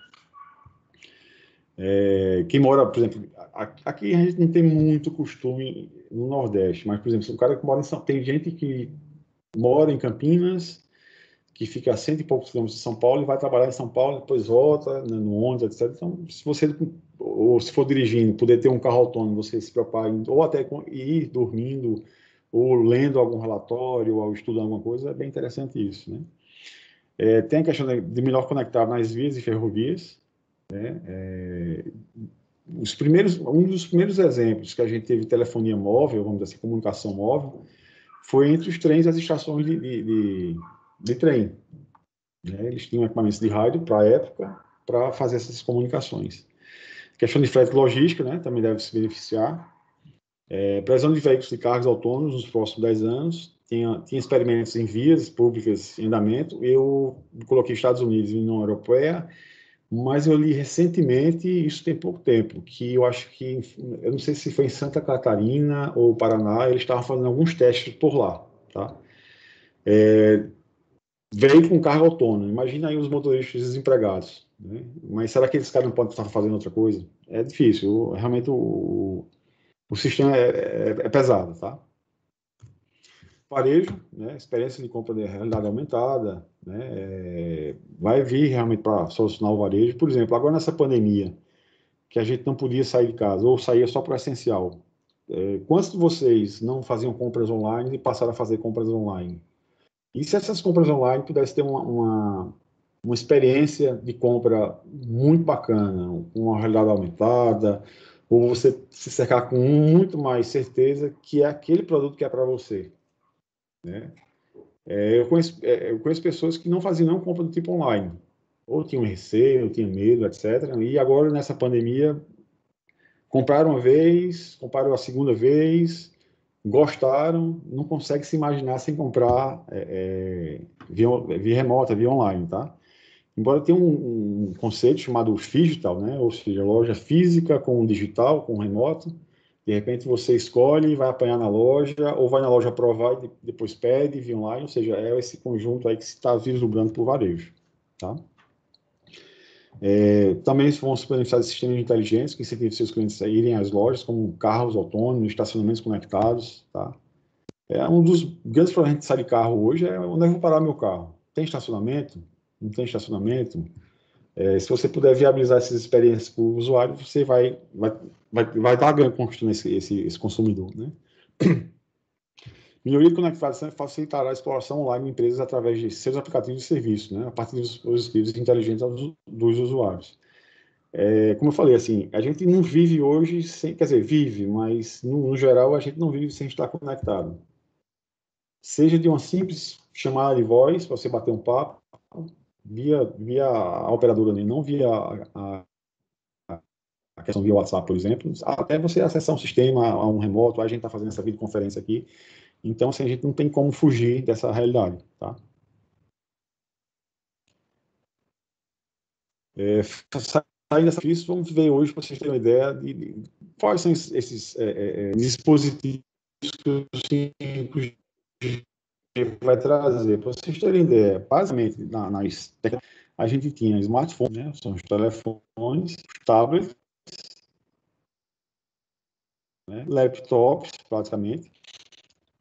Quem mora, por exemplo, aqui a gente não tem muito costume no Nordeste, mas, por exemplo, o cara que mora em São... Tem gente que mora em Campinas, que fica a 100 e poucos quilômetros de São Paulo e vai trabalhar em São Paulo, depois volta, né, no ônibus, etc. Então, se você, ou se for dirigindo, poder ter um carro autônomo, você se preocupar, ou até ir dormindo, ou lendo algum relatório, ou estudando alguma coisa, é bem interessante isso, né? Tem a questão de melhor conectar nas vias e ferrovias, né? Um dos primeiros exemplos que a gente teve telefonia móvel, vamos dizer assim, comunicação móvel, foi entre os trens e as estações de trem. Né? Eles tinham equipamentos de rádio para a época para fazer essas comunicações. A questão de frete e logística, né, também deve se beneficiar. Previsão de veículos de cargas autônomos nos próximos 10 anos. Tinha experimentos em vias públicas em andamento. Eu coloquei Estados Unidos e União Europeia, mas eu li recentemente, isso tem pouco tempo, que eu acho que, eu não sei se foi em Santa Catarina ou Paraná, eles estavam fazendo alguns testes por lá, tá? Veio com carga autônoma, imagina aí os motoristas desempregados, né? Mas será que esses caras não podem estar fazendo outra coisa? É difícil, realmente o sistema é pesado, tá? Varejo, né? Experiência de compra de realidade aumentada, né? Vai vir realmente para solucionar o varejo. Por exemplo, agora nessa pandemia, que a gente não podia sair de casa, ou saía só para o essencial. Quantos de vocês não faziam compras online e passaram a fazer compras online? E se essas compras online pudessem ter uma experiência de compra muito bacana, com uma realidade aumentada, ou você se cercar com muito mais certeza que é aquele produto que é para você, né? Eu conheço pessoas que não faziam não compra do tipo online, ou tinham receio, ou tinham medo, etc. E agora, nessa pandemia, compraram uma vez, compraram a segunda vez, gostaram, não consegue se imaginar sem comprar via remota, via online, tá? Embora tenha um conceito chamado digital, né? Ou seja, loja física com digital, com remoto. De repente você escolhe e vai apanhar na loja, ou vai na loja provar e depois pede via online, ou seja, é esse conjunto aí que se está vislumbrando por varejo, tá? Também vão se beneficiar de sistemas inteligentes que incentivam seus clientes a irem às lojas, como carros autônomos, estacionamentos conectados, tá? Um dos grandes problemas de sair de carro hoje é onde eu vou parar meu carro. Tem estacionamento? Não tem estacionamento? Se você puder viabilizar essas experiências para o usuário, você vai dar ganho conquistando esse consumidor, né? Melhoria de conectividade facilitará a exploração online de empresas através de seus aplicativos de serviço, né? A partir dos dispositivos inteligentes dos usuários. Como eu falei, assim, a gente não vive hoje sem, quer dizer, vive, mas no geral a gente não vive sem estar conectado. Seja de uma simples chamada de voz, para você bater um papo, via a operadora, né? Não via a questão via WhatsApp, por exemplo, até você acessar um sistema, a um remoto, a gente está fazendo essa videoconferência aqui. Então, assim, a gente não tem como fugir dessa realidade, tá? Saindo dessa crise, vamos ver hoje, para vocês terem uma ideia de quais são esses dispositivos que o 5G vai trazer. Para vocês terem ideia, basicamente, a gente tinha smartphones, né? São os telefones, tablets, né? Laptops, praticamente.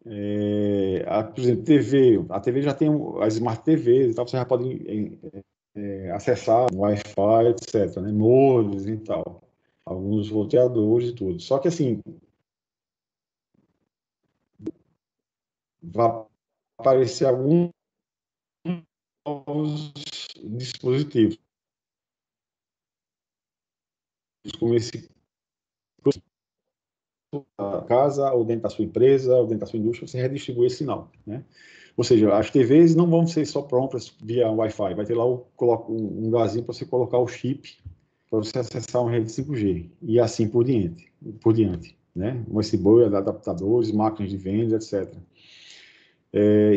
Por exemplo, TV. A TV já tem as Smart TVs e tal, você já pode acessar Wi-Fi, etc., né? Modems e tal. Alguns roteadores e tudo. Só que, assim, vai aparecer alguns novos dispositivos, como esse casa, ou dentro da sua empresa, ou dentro da sua indústria, você redistribui esse sinal, né? Ou seja, as TVs não vão ser só prontas via Wi-Fi, vai ter lá um lugarzinho para você colocar o chip para você acessar uma rede 5G e assim por diante, né? USB, adaptadores, máquinas de venda, etc.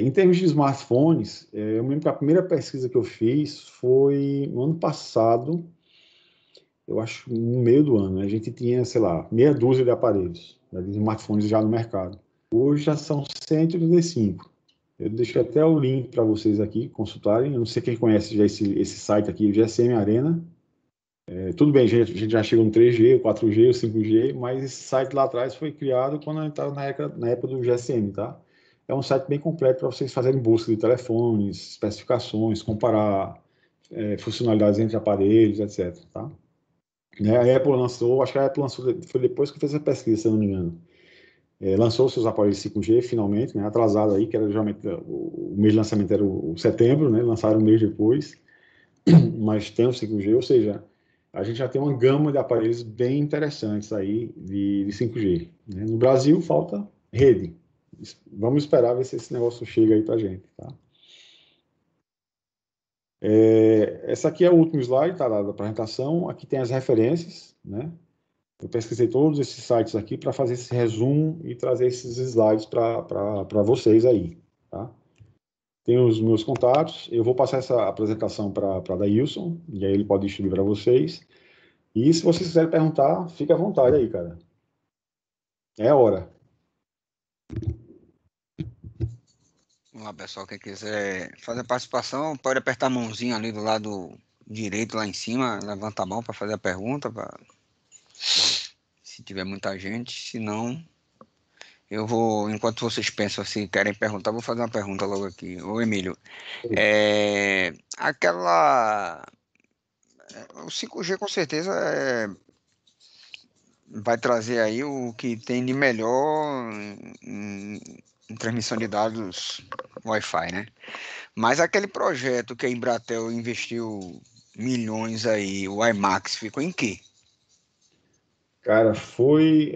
Em termos de smartphones, eu lembro que a primeira pesquisa que eu fiz foi no ano passado, eu acho no meio do ano, né? A gente tinha, sei lá, meia dúzia de aparelhos, né, de smartphones já no mercado. Hoje já são 135. Eu deixo até o link para vocês aqui consultarem. Eu não sei quem conhece já esse site aqui, o GSM Arena. Tudo bem, a gente já chegou no 3G, o 4G, o 5G, mas esse site lá atrás foi criado quando a gente estava na época do GSM, tá? É um site bem completo para vocês fazerem busca de telefones, especificações, comparar funcionalidades entre aparelhos, etc, tá? Né, a Apple lançou, acho que a Apple lançou, foi depois que fez a pesquisa, se eu não me engano. Lançou seus aparelhos 5G finalmente, né, atrasado aí, que era geralmente o mês de lançamento era o setembro, né, lançaram um mês depois, mas tem o 5G, ou seja, a gente já tem uma gama de aparelhos bem interessantes aí de 5G. Né? No Brasil falta rede. Vamos esperar ver se esse negócio chega aí para a gente, tá? Essa aqui é o último slide, tá, da apresentação. Aqui tem as referências, né? Eu pesquisei todos esses sites aqui para fazer esse resumo e trazer esses slides para vocês aí, tá? Tem os meus contatos. Eu vou passar essa apresentação para Daílson, e aí ele pode distribuir para vocês. E se vocês quiserem perguntar, fique à vontade aí, cara. É a hora. Vamos lá, pessoal. Quem quiser fazer participação, pode apertar a mãozinha ali do lado direito, lá em cima. Levanta a mão para fazer a pergunta. Se tiver muita gente. Se não, eu vou, enquanto vocês pensam se querem perguntar, vou fazer uma pergunta logo aqui. Ô, Emílio, o 5G com certeza vai trazer aí o que tem de melhor em transmissão de dados Wi-Fi, né? Mas aquele projeto que a Embratel investiu milhões aí, o IMAX, ficou em quê? Cara, foi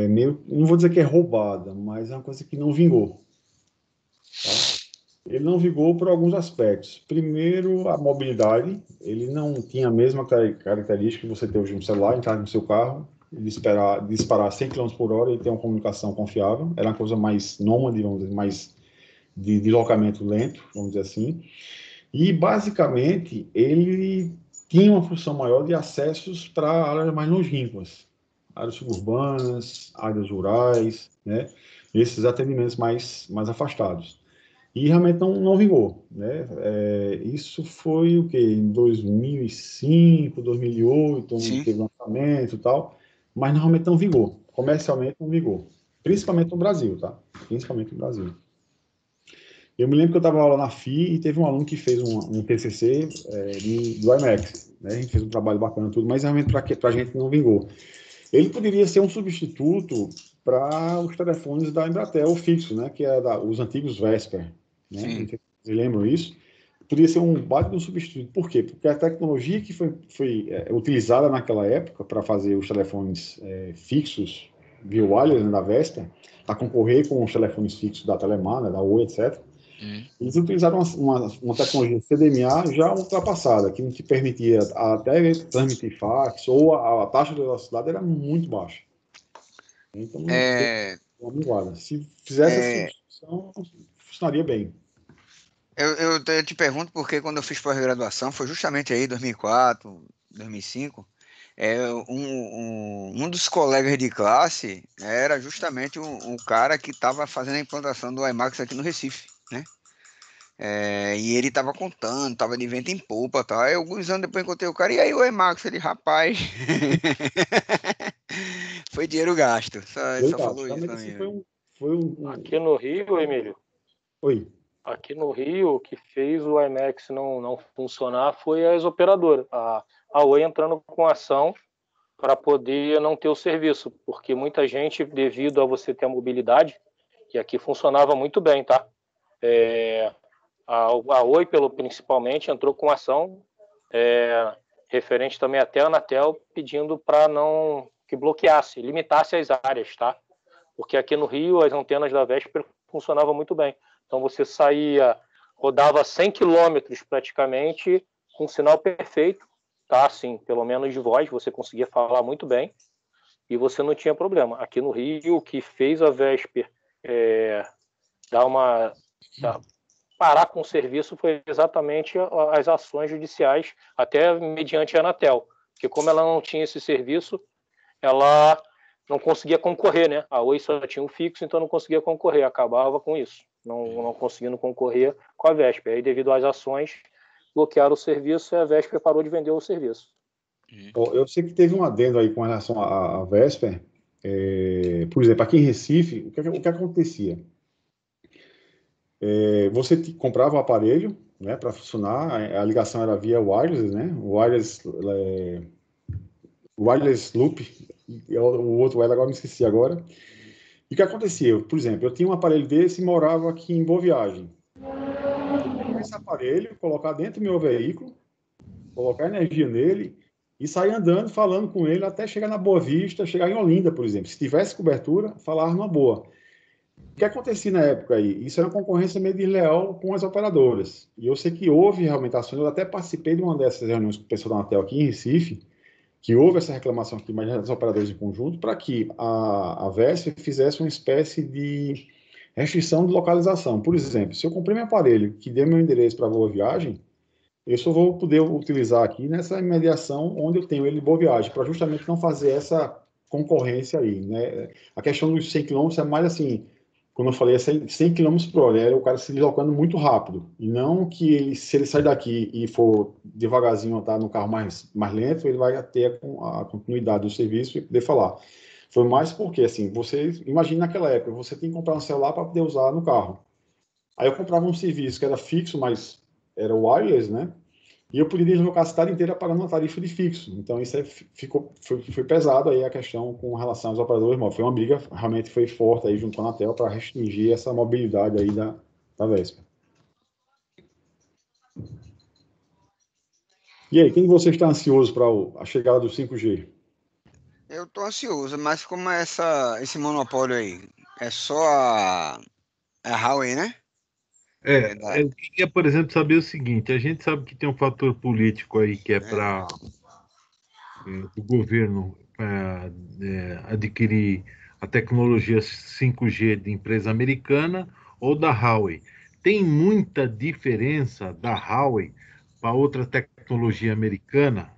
meio, não vou dizer que é roubada, mas é uma coisa que não vingou. Tá? Ele não vingou por alguns aspectos. Primeiro, a mobilidade. Ele não tinha a mesma característica que você ter hoje no celular, entrar no seu carro, disparar 100 km por hora e ter uma comunicação confiável. Era uma coisa mais nômade, vamos dizer, mais de deslocamento lento, vamos dizer assim. E, basicamente, ele tinha uma função maior de acessos para áreas mais longínquas, áreas suburbanas, áreas rurais, né? Esses atendimentos mais afastados. E realmente não vingou, né? Isso foi o quê? Em 2005, 2008, onde Sim. teve lançamento e tal, mas realmente não vingou. Comercialmente não vingou. Principalmente no Brasil, tá? Principalmente no Brasil. Eu me lembro que eu estava lá na FI e teve um aluno que fez um TCC do IMAX, né? A gente fez um trabalho bacana tudo, mas realmente para a gente não vingou. Ele poderia ser um substituto para os telefones da Embratel fixo, né? Que é os antigos Vesper, né? Sim. Não sei se vocês lembram isso. Poderia ser um baita de um substituto. Por quê? Porque a tecnologia que foi utilizada naquela época para fazer os telefones fixos via wireless, né, da Vesper, para concorrer com os telefones fixos da Telemar, né, da Oi, etc. Eles utilizaram uma tecnologia CDMA já ultrapassada, que não te permitia até transmitir fax, ou a taxa de velocidade era muito baixa. Então, não teve uma minguada. Se fizesse essa substituição, funcionaria bem. Eu te pergunto porque quando eu fiz pós-graduação, foi justamente aí 2004, 2005, um dos colegas de classe era justamente um cara que estava fazendo a implantação do IMAX aqui no Recife, né? E ele estava contando, estava de vento em popa, tá? Aí alguns anos depois encontrei o cara, e aí o IMAX, ele, rapaz, foi dinheiro gasto, ele só Verdade. falou isso Realmente, pra assim, mim, foi velho. Aqui no Rio, Emílio, Oi. aqui no Rio, o que fez o IMAX não funcionar foi as operadoras. A Oi entrando com ação para poder não ter o serviço, porque muita gente, devido a você ter a mobilidade, que aqui funcionava muito bem, tá? A Oi, principalmente, entrou com ação referente também até a Anatel, pedindo para não que bloqueasse, limitasse as áreas, tá? Porque aqui no Rio as antenas da Vesper funcionavam muito bem. Então você rodava 100 quilômetros praticamente, com sinal perfeito, tá? Assim, pelo menos de voz, você conseguia falar muito bem e você não tinha problema. Aqui no Rio, o que fez a Vesper parar com o serviço foi exatamente as ações judiciais, até mediante a Anatel, porque como ela não tinha esse serviço, ela não conseguia concorrer, né? A Oi só tinha um fixo, então não conseguia concorrer, acabava com isso, não conseguindo concorrer com a Vesper. Aí, devido às ações, bloquearam o serviço e a Vesper parou de vender o serviço. Eu sei que teve um adendo aí com relação à Vesper. Por exemplo, aqui em Recife, o que acontecia? Você comprava o aparelho, né, para funcionar, a ligação era via wireless, né? Wireless loop, o outro era, agora me esqueci agora. E o que acontecia? Por exemplo, eu tinha um aparelho desse e morava aqui em Boa Viagem. Esse aparelho, colocar dentro do meu veículo, colocar energia nele e sair andando, falando com ele até chegar na Boa Vista, chegar em Olinda, por exemplo. Se tivesse cobertura, falar numa boa. O que acontecia na época aí? Isso era uma concorrência meio desleal com as operadoras. E eu sei que houve realmente ações, eu até participei de uma dessas reuniões com o pessoal da Anatel aqui em Recife, que houve essa reclamação aqui, mas das operadoras em conjunto, para que a Vesper fizesse uma espécie de restrição de localização. Por exemplo, se eu comprei meu aparelho que deu meu endereço para Boa Viagem, eu só vou poder utilizar aqui nessa imediação onde eu tenho ele de Boa Viagem, para justamente não fazer essa concorrência aí, né? A questão dos 100 quilômetros é mais assim, como eu falei, é 100 km por hora, é o cara se deslocando muito rápido, e não que ele, se ele sair daqui e for devagarzinho, tá no carro mais lento, ele vai ter a continuidade do serviço e poder falar. Foi mais porque, assim, você, imagina naquela época, você tem que comprar um celular para poder usar no carro. Aí eu comprava um serviço que era fixo, mas era wireless, né? E eu poderia deslocar a cidade inteira pagando uma tarifa de fixo. Então, isso aí foi pesado aí a questão com relação aos operadores móveis. Foi uma briga, realmente foi forte aí junto com a Anatel para restringir essa mobilidade aí da Vespa. E aí, quem de vocês está ansioso para a chegada do 5G? Eu estou ansioso, mas como é esse monopólio aí? É só a Huawei, né? Eu queria, por exemplo, saber o seguinte: a gente sabe que tem um fator político aí que é para o governo adquirir a tecnologia 5G de empresa americana ou da Huawei. Tem muita diferença da Huawei para outra tecnologia americana?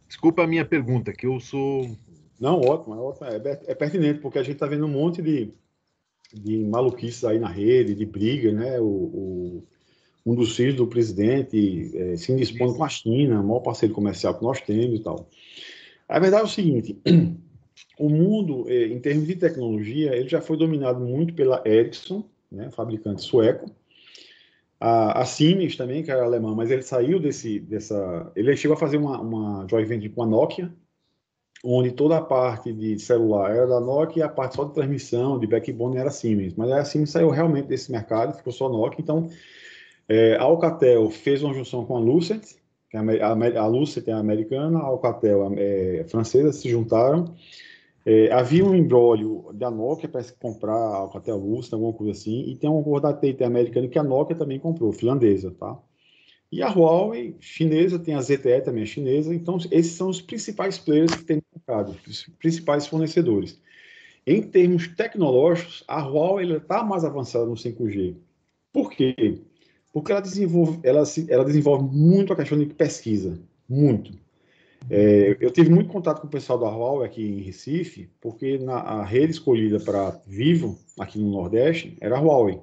Desculpa a minha pergunta, que eu sou... Não, ótimo, é pertinente, porque a gente está vendo um monte de maluquices aí na rede, de briga, né? Um dos filhos do presidente se indispondo com a China, o maior parceiro comercial que nós temos e tal. A verdade é o seguinte, o mundo, em termos de tecnologia, ele já foi dominado muito pela Ericsson, né, fabricante sueco, a Siemens também, que era alemã, mas ele saiu ele chegou a fazer uma joint venture com a Nokia, onde toda a parte de celular era da Nokia e a parte só de transmissão, de backbone era a Siemens. Mas a Siemens saiu realmente desse mercado, ficou só Nokia. Então, a Alcatel fez uma junção com a Lucent, que a Lucent é americana, a Alcatel é francesa, se juntaram. Havia um embrólio da Nokia para comprar a Alcatel Lucent, alguma coisa assim, e tem um acordo da TT americana que a Nokia também comprou, finlandesa, tá? E a Huawei, chinesa, tem a ZTE também, chinesa. Então, esses são os principais players que tem no mercado, os principais fornecedores. Em termos tecnológicos, a Huawei está mais avançada no 5G. Por quê? Porque ela desenvolve muito a questão de pesquisa, muito. Eu tive muito contato com o pessoal da Huawei aqui em Recife, porque a rede escolhida para Vivo, aqui no Nordeste, era a Huawei.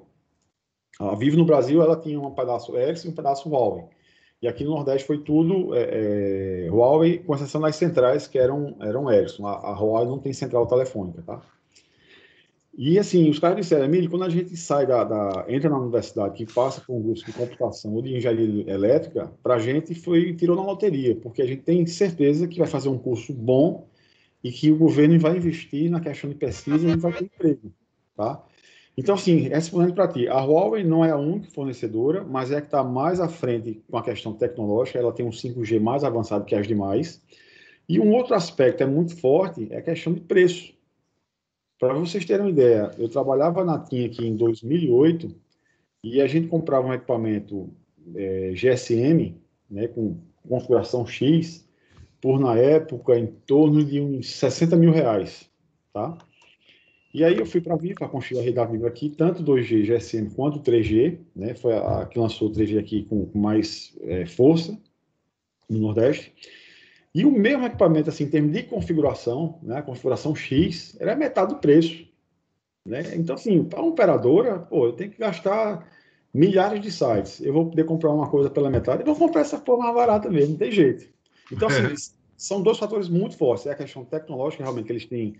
A Vivo no Brasil, ela tinha um pedaço Ericsson e um pedaço Huawei. E aqui no Nordeste foi tudo Huawei, com exceção das centrais que eram Ericsson. A Huawei não tem central telefônica, tá? E assim, os caras disseram, Emílio, quando a gente sai entra na universidade, que passa por um curso de computação ou de engenharia elétrica, para a gente tirou na loteria, porque a gente tem certeza que vai fazer um curso bom e que o governo vai investir na questão de pesquisa e vai ter emprego, tá? Então, assim, respondendo para ti, a Huawei não é a única fornecedora, mas é a que está mais à frente com a questão tecnológica, ela tem um 5G mais avançado que as demais. E um outro aspecto muito forte é a questão de preço. Para vocês terem uma ideia, eu trabalhava na TIM aqui em 2008 e a gente comprava um equipamento GSM, né, com configuração X, por, na época, em torno de uns 60 mil reais, tá? E aí eu fui para a Vivo, para construir a rede da Vivo aqui, tanto 2G, GSM, quanto 3G, né? Foi a que lançou o 3G aqui com mais força no Nordeste. E o mesmo equipamento, assim, em termos de configuração, né? A configuração X, era metade do preço, né? Então, assim, para uma operadora, pô, eu tenho que gastar milhares de sites. Eu vou poder comprar uma coisa pela metade, eu vou comprar essa forma mais barata mesmo, não tem jeito. Então, assim, são dois fatores muito fortes. É a questão tecnológica, realmente, que eles têm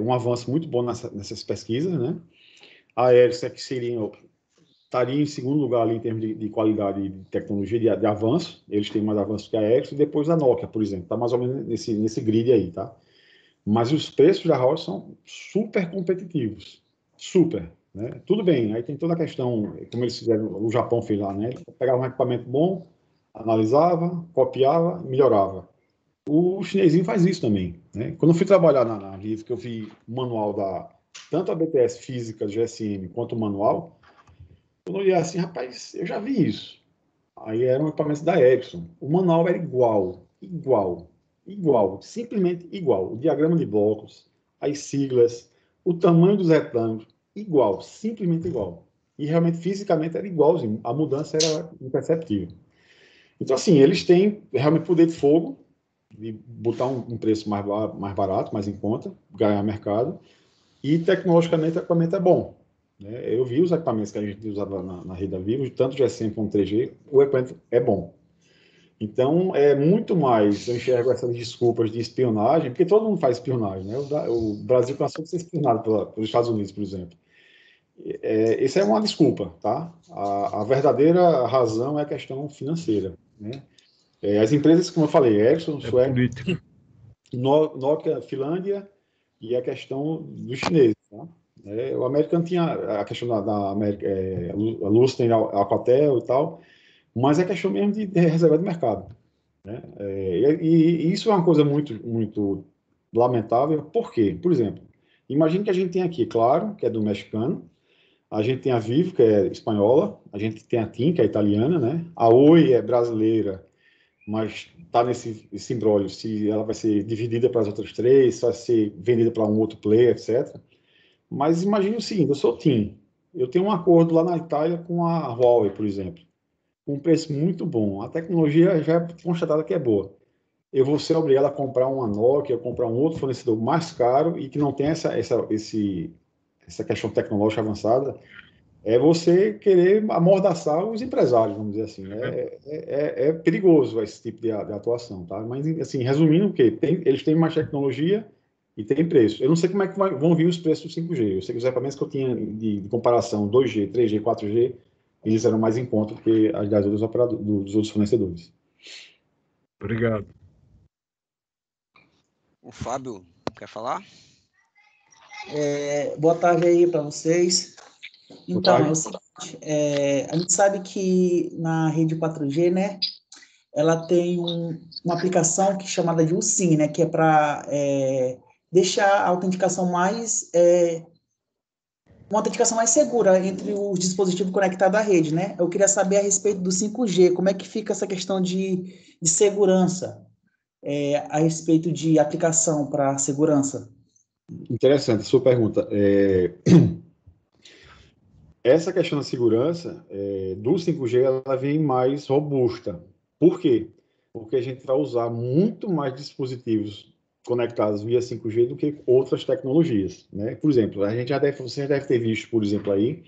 um avanço muito bom nessas pesquisas, né? A Ericsson, que estaria em segundo lugar ali em termos de qualidade de tecnologia, de avanço. Eles têm mais avanço que a Ericsson, e depois a Nokia, por exemplo. Está mais ou menos nesse grid aí, tá? Mas os preços da Huawei são super competitivos. Super, né? Tudo bem, aí tem toda a questão, como eles fizeram, o Japão fez lá, né? Ele pegava um equipamento bom, analisava, copiava, melhorava. O chinesinho faz isso também, né? Quando eu fui trabalhar na Vivo, que eu vi o manual tanto a BTS física, GSM, quanto o manual, quando eu olhei assim, rapaz, eu já vi isso. Aí era um equipamento da Ericsson. O manual era igual, simplesmente igual. O diagrama de blocos, as siglas, o tamanho dos retângulos, igual, simplesmente igual. E realmente, fisicamente, era igualzinho. A mudança era imperceptível. Então, assim, eles têm realmente poder de fogo, de botar um preço mais barato, mais em conta, ganhar mercado, e tecnologicamente o equipamento é bom. Né? Eu vi os equipamentos que a gente usava na rede da Vivo, tanto GSM como 3G, o equipamento é bom. Então, é muito mais, eu enxergo essas desculpas de espionagem, porque todo mundo faz espionagem, né? O Brasil cansou de ser espionado pelos Estados Unidos, por exemplo. Isso é uma desculpa, tá? A verdadeira razão é a questão financeira, né? As empresas, como eu falei, Ericsson, É Suécia, político. Nokia, Finlândia e a questão dos chineses. Tá? O American tinha a questão da América, a Lucent, a Alcatel e tal, mas é questão mesmo de reserva de mercado. Né? E isso é uma coisa muito lamentável. Por quê? Por exemplo, imagine que a gente tem aqui, claro, que é do mexicano, a gente tem a Vivo, que é espanhola, a gente tem a TIM, que é italiana, né? A Oi é brasileira, mas está nesse imbróglio, se ela vai ser dividida para as outras três, se vai ser vendida para um outro player, etc. Mas imagine o seguinte, eu sou TIM, eu tenho um acordo lá na Itália com a Huawei, por exemplo, com um preço muito bom, a tecnologia já é constatada que é boa. Eu vou ser obrigado a comprar uma Nokia, comprar um outro fornecedor mais caro e que não tem essa questão tecnológica avançada, é você querer amordaçar os empresários, vamos dizer assim. É perigoso esse tipo de atuação, tá? Mas, assim, resumindo, o quê? Eles têm mais tecnologia e tem preço. Eu não sei como é que vão vir os preços do 5G. Eu sei que os equipamentos que eu tinha de comparação 2G, 3G, 4G, eles eram mais em conta do que as das outras dos outros fornecedores. Obrigado. O Fábio quer falar? Boa tarde aí para vocês. Então, tarde. é o seguinte, a gente sabe que na rede 4G, né, ela tem uma aplicação que é chamada de USIM, né, que é para deixar a autenticação uma autenticação mais segura entre os dispositivos conectados à rede, né? Eu queria saber a respeito do 5G, como é que fica essa questão de segurança, a respeito de aplicação para segurança? Interessante a sua pergunta. Essa questão da segurança do 5G ela vem mais robusta. Por quê? Porque a gente vai usar muito mais dispositivos conectados via 5G do que outras tecnologias, né? Por exemplo, você já deve ter visto, por exemplo, aí,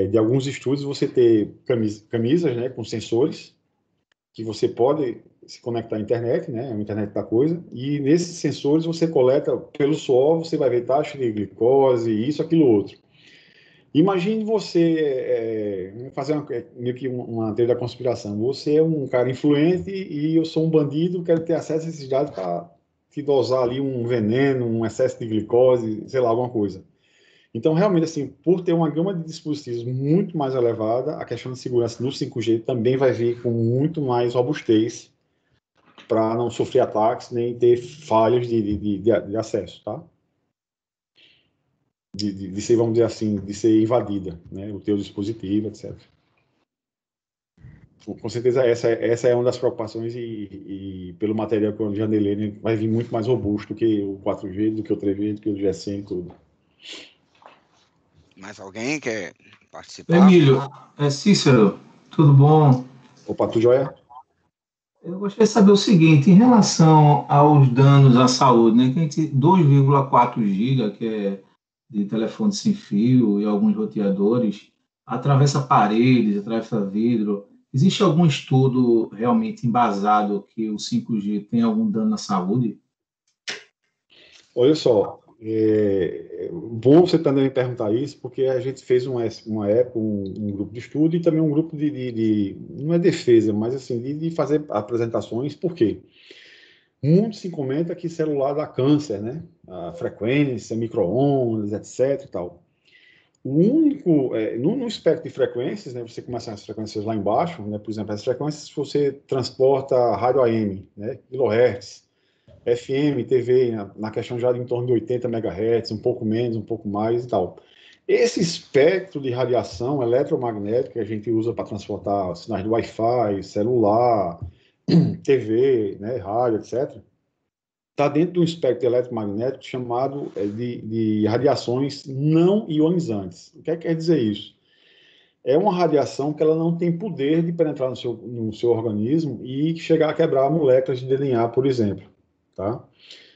de alguns estudos, você ter camisas, né, com sensores, que você pode se conectar à internet, né, a internet da coisa, e nesses sensores você coleta, pelo suor, você vai ver taxa de glicose, isso, aquilo, outro. Imagine você fazer meio que uma teoria da conspiração. Você é um cara influente e eu sou um bandido, quero ter acesso a esses dados para te dosar ali um veneno, um excesso de glicose, sei lá, alguma coisa. Então, realmente, assim, por ter uma gama de dispositivos muito mais elevada, a questão de segurança no 5G também vai vir com muito mais robustez para não sofrer ataques nem ter falhas de acesso, tá? De ser, vamos dizer assim, de ser invadida, né, o teu dispositivo, etc. Com certeza essa é uma das preocupações e pelo material que eu já andei, vai vir muito mais robusto do que o 4G, do que o 3G, do que o GSM e tudo. Mais alguém quer participar? Emílio, Cícero, tudo bom? Opa, tu joia? Eu gostaria de saber o seguinte, em relação aos danos à saúde, né, que a gente 2,4 GB, que é de telefone sem fio e alguns roteadores, atravessa paredes, atravessa vidro. Existe algum estudo realmente embasado que o 5G tem algum dano à saúde? Olha só, bom você também me perguntar isso, porque a gente fez uma época um grupo de estudo e também um grupo não é defesa, mas assim, de fazer apresentações. Por quê? Muito se comenta que celular dá câncer, né? A frequência, micro-ondas, etc. E tal. O único, no espectro de frequências, né? Você começa as frequências lá embaixo, né? Por exemplo, as frequências você transporta rádio AM, né? Kilohertz, FM, TV, na questão já de em torno de 80 MHz, um pouco menos, um pouco mais e tal. Esse espectro de radiação eletromagnética que a gente usa para transportar sinais de Wi-Fi, celular, TV, né, rádio, etc., está dentro de um espectro eletromagnético chamado de radiações não ionizantes. O que quer dizer isso? É uma radiação que ela não tem poder de penetrar no seu organismo e chegar a quebrar moléculas de DNA, por exemplo. Tá?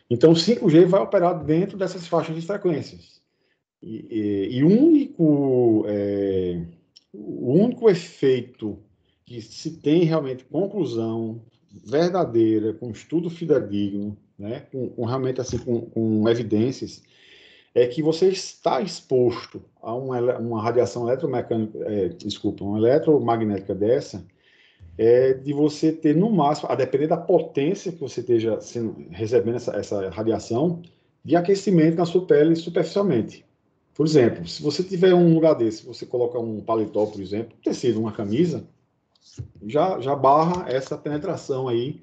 Então, o 5G vai operar dentro dessas faixas de frequências. E o único efeito que se tem realmente conclusão verdadeira, com estudo fidedigno, né, com realmente assim, com evidências, é que você está exposto a uma radiação eletromagnética dessa, é de você ter, no máximo, a depender da potência que você esteja recebendo essa radiação, de aquecimento na sua pele superficialmente. Por exemplo, se você tiver um lugar desse, você coloca um paletó, por exemplo, um tecido, uma camisa, já barra essa penetração aí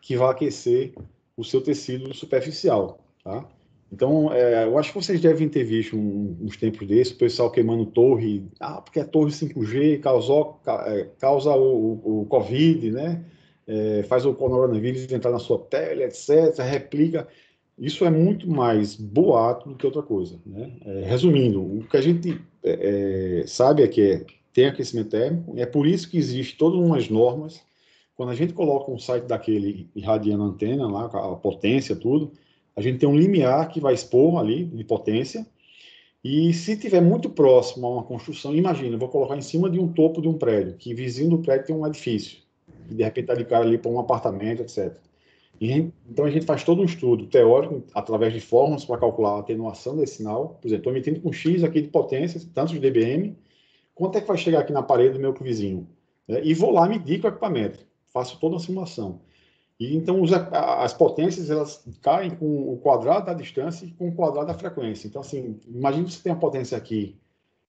que vai aquecer o seu tecido superficial, tá? Então, eu acho que vocês devem ter visto uns tempos desses, o pessoal queimando torre, porque a torre 5G causa o Covid, né? Faz o coronavírus entrar na sua pele, etc., replica. Isso é muito mais boato do que outra coisa, né? Resumindo, o que a gente sabe é que tem aquecimento térmico, é por isso que existe todas umas normas. Quando a gente coloca um site daquele irradiando a antena, lá, com a potência, tudo, a gente tem um limiar que vai expor ali de potência, e se tiver muito próximo a uma construção, imagina, eu vou colocar em cima de um topo de um prédio, que vizinho do prédio tem um edifício, e de repente está de cara ali para um apartamento, etc. Então a gente faz todo um estudo teórico, através de fórmulas para calcular a atenuação desse sinal. Por exemplo, estou emitindo com X aqui de potência, tantos de dBm, quanto é que vai chegar aqui na parede do meu vizinho? E vou lá medir com o equipamento, faço toda a simulação. E então as potências elas caem com o quadrado da distância e com o quadrado da frequência. Então, assim, imagine que você tem a potência aqui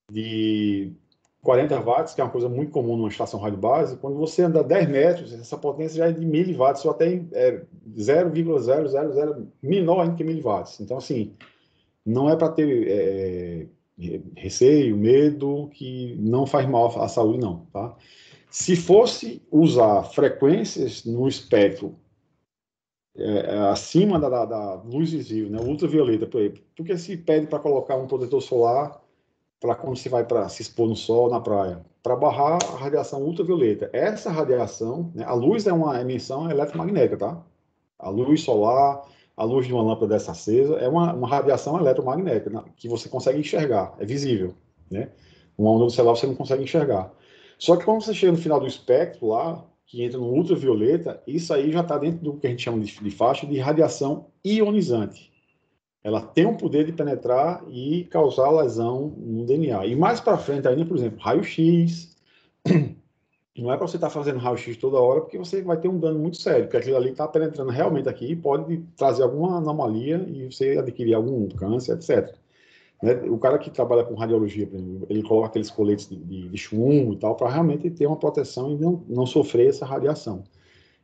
de 40 watts, que é uma coisa muito comum numa estação rádio base. Quando você anda 10 metros, essa potência já é de miliwatts, só tem 0,000 menor ainda que miliwatts. Então, assim, não é para ter receio, medo, que não faz mal à saúde, não, tá? Se fosse usar frequências no espectro acima da luz visível, né, ultravioleta, porque se pede para colocar um protetor solar para quando você vai para se expor no sol, na praia, para barrar a radiação ultravioleta. Essa radiação, né, a luz é uma emissão eletromagnética, tá? A luz solar, a luz de uma lâmpada dessa acesa, é uma radiação eletromagnética, né, que você consegue enxergar, é visível, né? Uma onda do celular você não consegue enxergar. Só que quando você chega no final do espectro lá, que entra no ultravioleta, isso aí já está dentro do que a gente chama de faixa de radiação ionizante. Ela tem o poder de penetrar e causar lesão no DNA. E mais para frente ainda, por exemplo, raio-x. Não é para você estar fazendo raio-x toda hora, porque você vai ter um dano muito sério, porque aquilo ali está penetrando realmente aqui e pode trazer alguma anomalia e você adquirir algum câncer, etc. Né? O cara que trabalha com radiologia, por exemplo, ele coloca aqueles coletes de chumbo e tal, para realmente ter uma proteção e não sofrer essa radiação.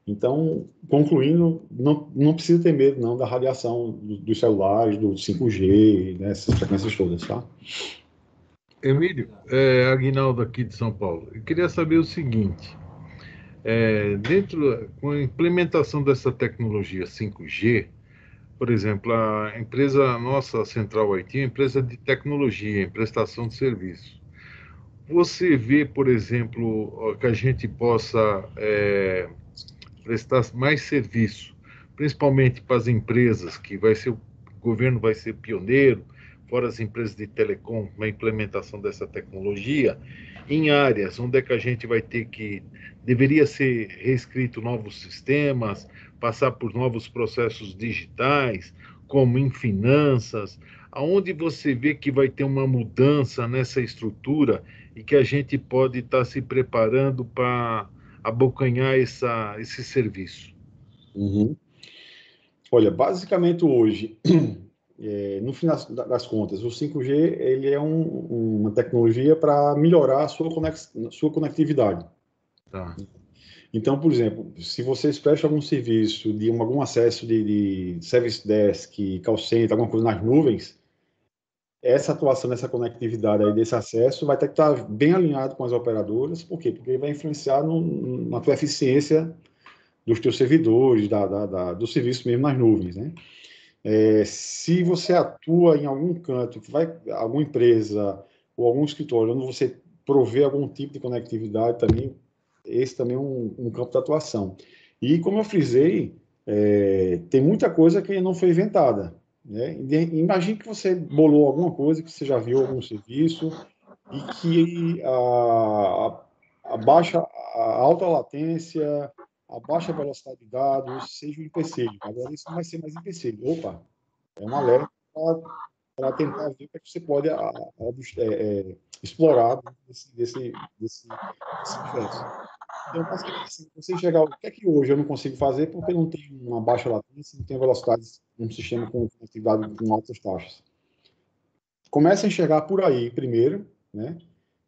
Então, concluindo, não precisa ter medo não da radiação dos celulares, do 5G, né, essas frequências todas, tá? Emílio, Aguinaldo aqui de São Paulo. Eu queria saber o seguinte, com a implementação dessa tecnologia 5G, por exemplo, a empresa nossa, Central IT, é uma empresa de tecnologia, em prestação de serviço. Você vê, por exemplo, que a gente possa prestar mais serviço, principalmente para as empresas, que o governo vai ser pioneiro, fora as empresas de telecom, na implementação dessa tecnologia, em áreas onde é que a gente vai ter deveria ser reescrito novos sistemas, passar por novos processos digitais, como em finanças, aonde você vê que vai ter uma mudança nessa estrutura e que a gente pode estar se preparando para abocanhar esse serviço. Uhum. Olha, basicamente hoje, no final das contas, o 5G ele é uma tecnologia para melhorar a sua conectividade. Tá. Então, por exemplo, se vocês prestam algum serviço de algum acesso de service desk, call center, alguma coisa nas nuvens, essa atuação dessa conectividade aí, desse acesso, vai ter que estar bem alinhado com as operadoras. Por quê? Porque vai influenciar na tua eficiência dos teus servidores, do serviço mesmo nas nuvens, né? Se você atua em algum canto, alguma empresa ou algum escritório onde você provê algum tipo de conectividade também, esse também é um campo de atuação. E como eu frisei, tem muita coisa que não foi inventada, né? Imagine que você bolou alguma coisa, que você já viu algum serviço e que a alta latência, a baixa velocidade de dados seja um empecilho. Agora isso não vai ser mais empecilho. Opa, é um alerta para tentar ver o que você pode explorar desse universo. Então, basicamente, assim, você enxergar o que é que hoje eu não consigo fazer porque não tem uma baixa latência, não tem velocidade, um sistema com conectividade com altas taxas. Comece a enxergar por aí primeiro, né?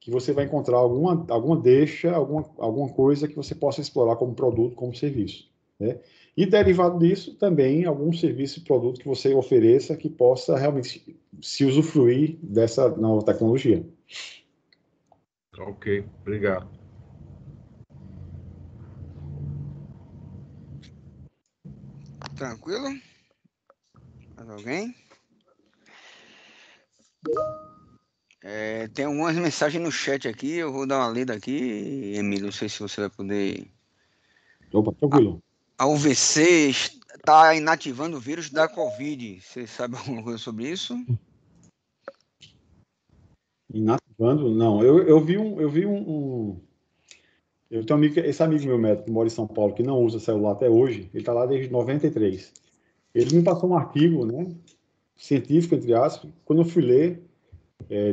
Que você vai encontrar alguma deixa, alguma coisa que você possa explorar como produto, como serviço, né? E derivado disso, também algum serviço e produto que você ofereça que possa realmente se usufruir dessa nova tecnologia. Ok, obrigado. Tranquilo? Mais alguém? Tem algumas mensagens no chat aqui, eu vou dar uma lida aqui, Emílio, não sei se você vai poder. Opa, tranquilo. A UVC está inativando o vírus da Covid. Você sabe alguma coisa sobre isso? Inativando? Não, eu vi eu tenho esse amigo meu médico que mora em São Paulo, que não usa celular até hoje, ele está lá desde 93. Ele me passou um artigo, né, científico, entre aspas, quando eu fui ler,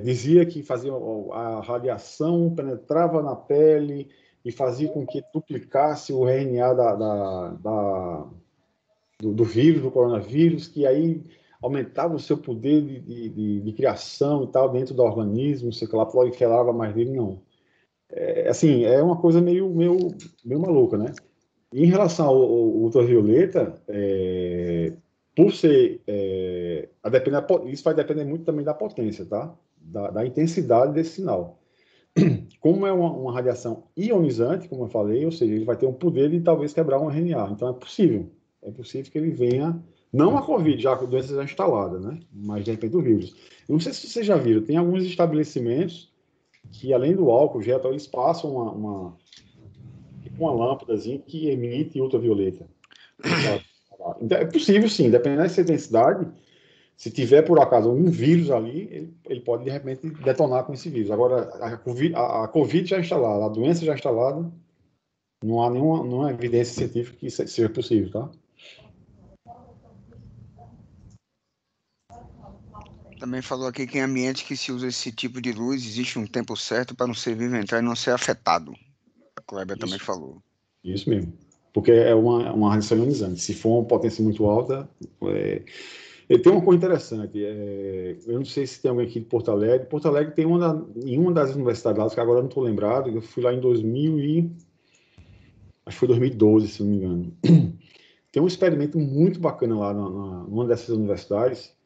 dizia que fazia a radiação penetrava na pele e fazia com que duplicasse o RNA do vírus, do coronavírus, que aí aumentava o seu poder de criação e tal dentro do organismo, sei lá, proliferava mais dele, não. Assim, é uma coisa meio maluca, né? Em relação ao ultravioleta, por ser, isso vai depender muito também da potência, tá? Da intensidade desse sinal. Como é uma radiação ionizante, como eu falei, ou seja, ele vai ter um poder de talvez quebrar um RNA. Então é possível que ele venha, não a Covid, já com a doença já instalada, né? Mas de repente o vírus. Eu não sei se vocês já viram, tem alguns estabelecimentos que além do álcool gel, eles passam uma lâmpadazinha que emite ultravioleta. Então, é possível, sim, dependendo da intensidade, se tiver, por acaso, um vírus ali, ele pode, de repente, detonar com esse vírus. Agora, a COVID já instalada, a doença já instalada, não há nenhuma evidência científica que isso seja possível, tá? Também falou aqui que em ambientes que se usa esse tipo de luz, existe um tempo certo para um ser vivo entrar e não ser afetado. O Kleber também falou. Isso mesmo. Porque é uma radiação ionizante. Se for uma potência muito alta, tem uma coisa interessante. Eu não sei se tem alguém aqui de Porto Alegre. Porto Alegre tem em uma das universidades lá, que agora eu não estou lembrado, eu fui lá em 2000 acho que foi 2012, se não me engano. Tem um experimento muito bacana lá numa dessas universidades,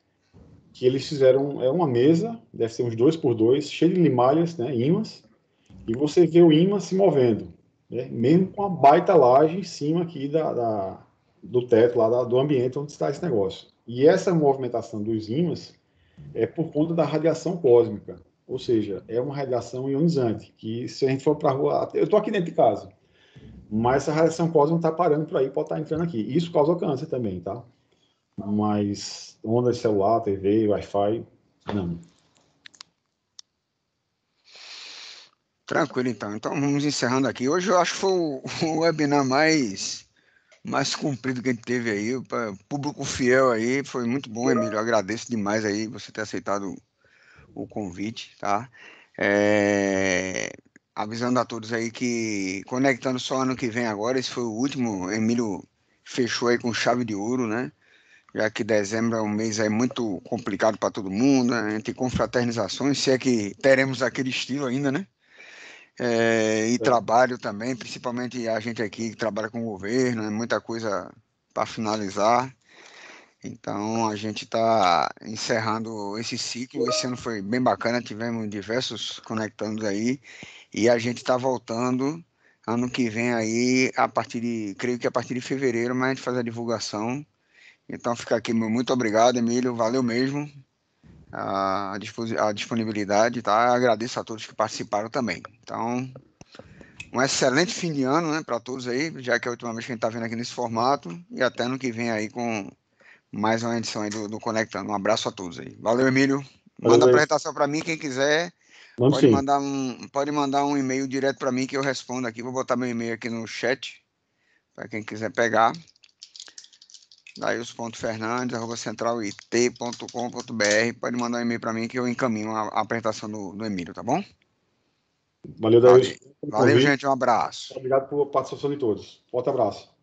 que eles fizeram uma mesa, deve ser uns 2x2, cheia de limalhas, né, ímãs, e você vê o ímã se movendo, né, mesmo com a baita laje em cima aqui do teto, lá do ambiente onde está esse negócio. E essa movimentação dos ímãs é por conta da radiação cósmica, ou seja, é uma radiação ionizante, que se a gente for para a rua... Eu estou aqui dentro de casa, mas essa radiação cósmica está parando por aí, pode estar entrando aqui. Isso causa câncer também, tá? Mas onda de celular, TV, Wi-Fi, não. Tranquilo, então. Então vamos encerrando aqui. Hoje eu acho que foi o webinar mais comprido que a gente teve aí. O público fiel aí. Foi muito bom, Emílio. Eu agradeço demais aí você ter aceitado o convite, tá? Avisando a todos aí que conectando só ano que vem agora, esse foi o último. Emílio fechou aí com chave de ouro, né? Já que dezembro é um mês aí muito complicado para todo mundo, né? Entre confraternizações, se é que teremos aquele estilo ainda, né? E trabalho também, principalmente a gente aqui que trabalha com o governo, é muita coisa para finalizar. Então a gente está encerrando esse ciclo. Esse ano foi bem bacana, tivemos diversos conectandos aí e a gente está voltando ano que vem aí, creio que a partir de fevereiro, mas a gente faz a divulgação. Então fica aqui, muito obrigado, Emílio, valeu mesmo a disponibilidade, tá? Agradeço a todos que participaram também. Então, um excelente fim de ano, né, para todos aí, já que é a última vez que a gente está vendo aqui nesse formato, e até ano que vem aí com mais uma edição aí do Conectando. Um abraço a todos aí. Valeu, Emílio. Manda a apresentação para mim, quem quiser. Pode mandar um e-mail direto para mim que eu respondo aqui. Vou botar meu e-mail aqui no chat, para quem quiser pegar. daíos.fernandes@centralit.com.br. Pode mandar um e-mail para mim que eu encaminho a apresentação do Emílio, tá bom? Valeu, Daí. Valeu, gente. Um abraço. Obrigado por participação de todos. Forte abraço.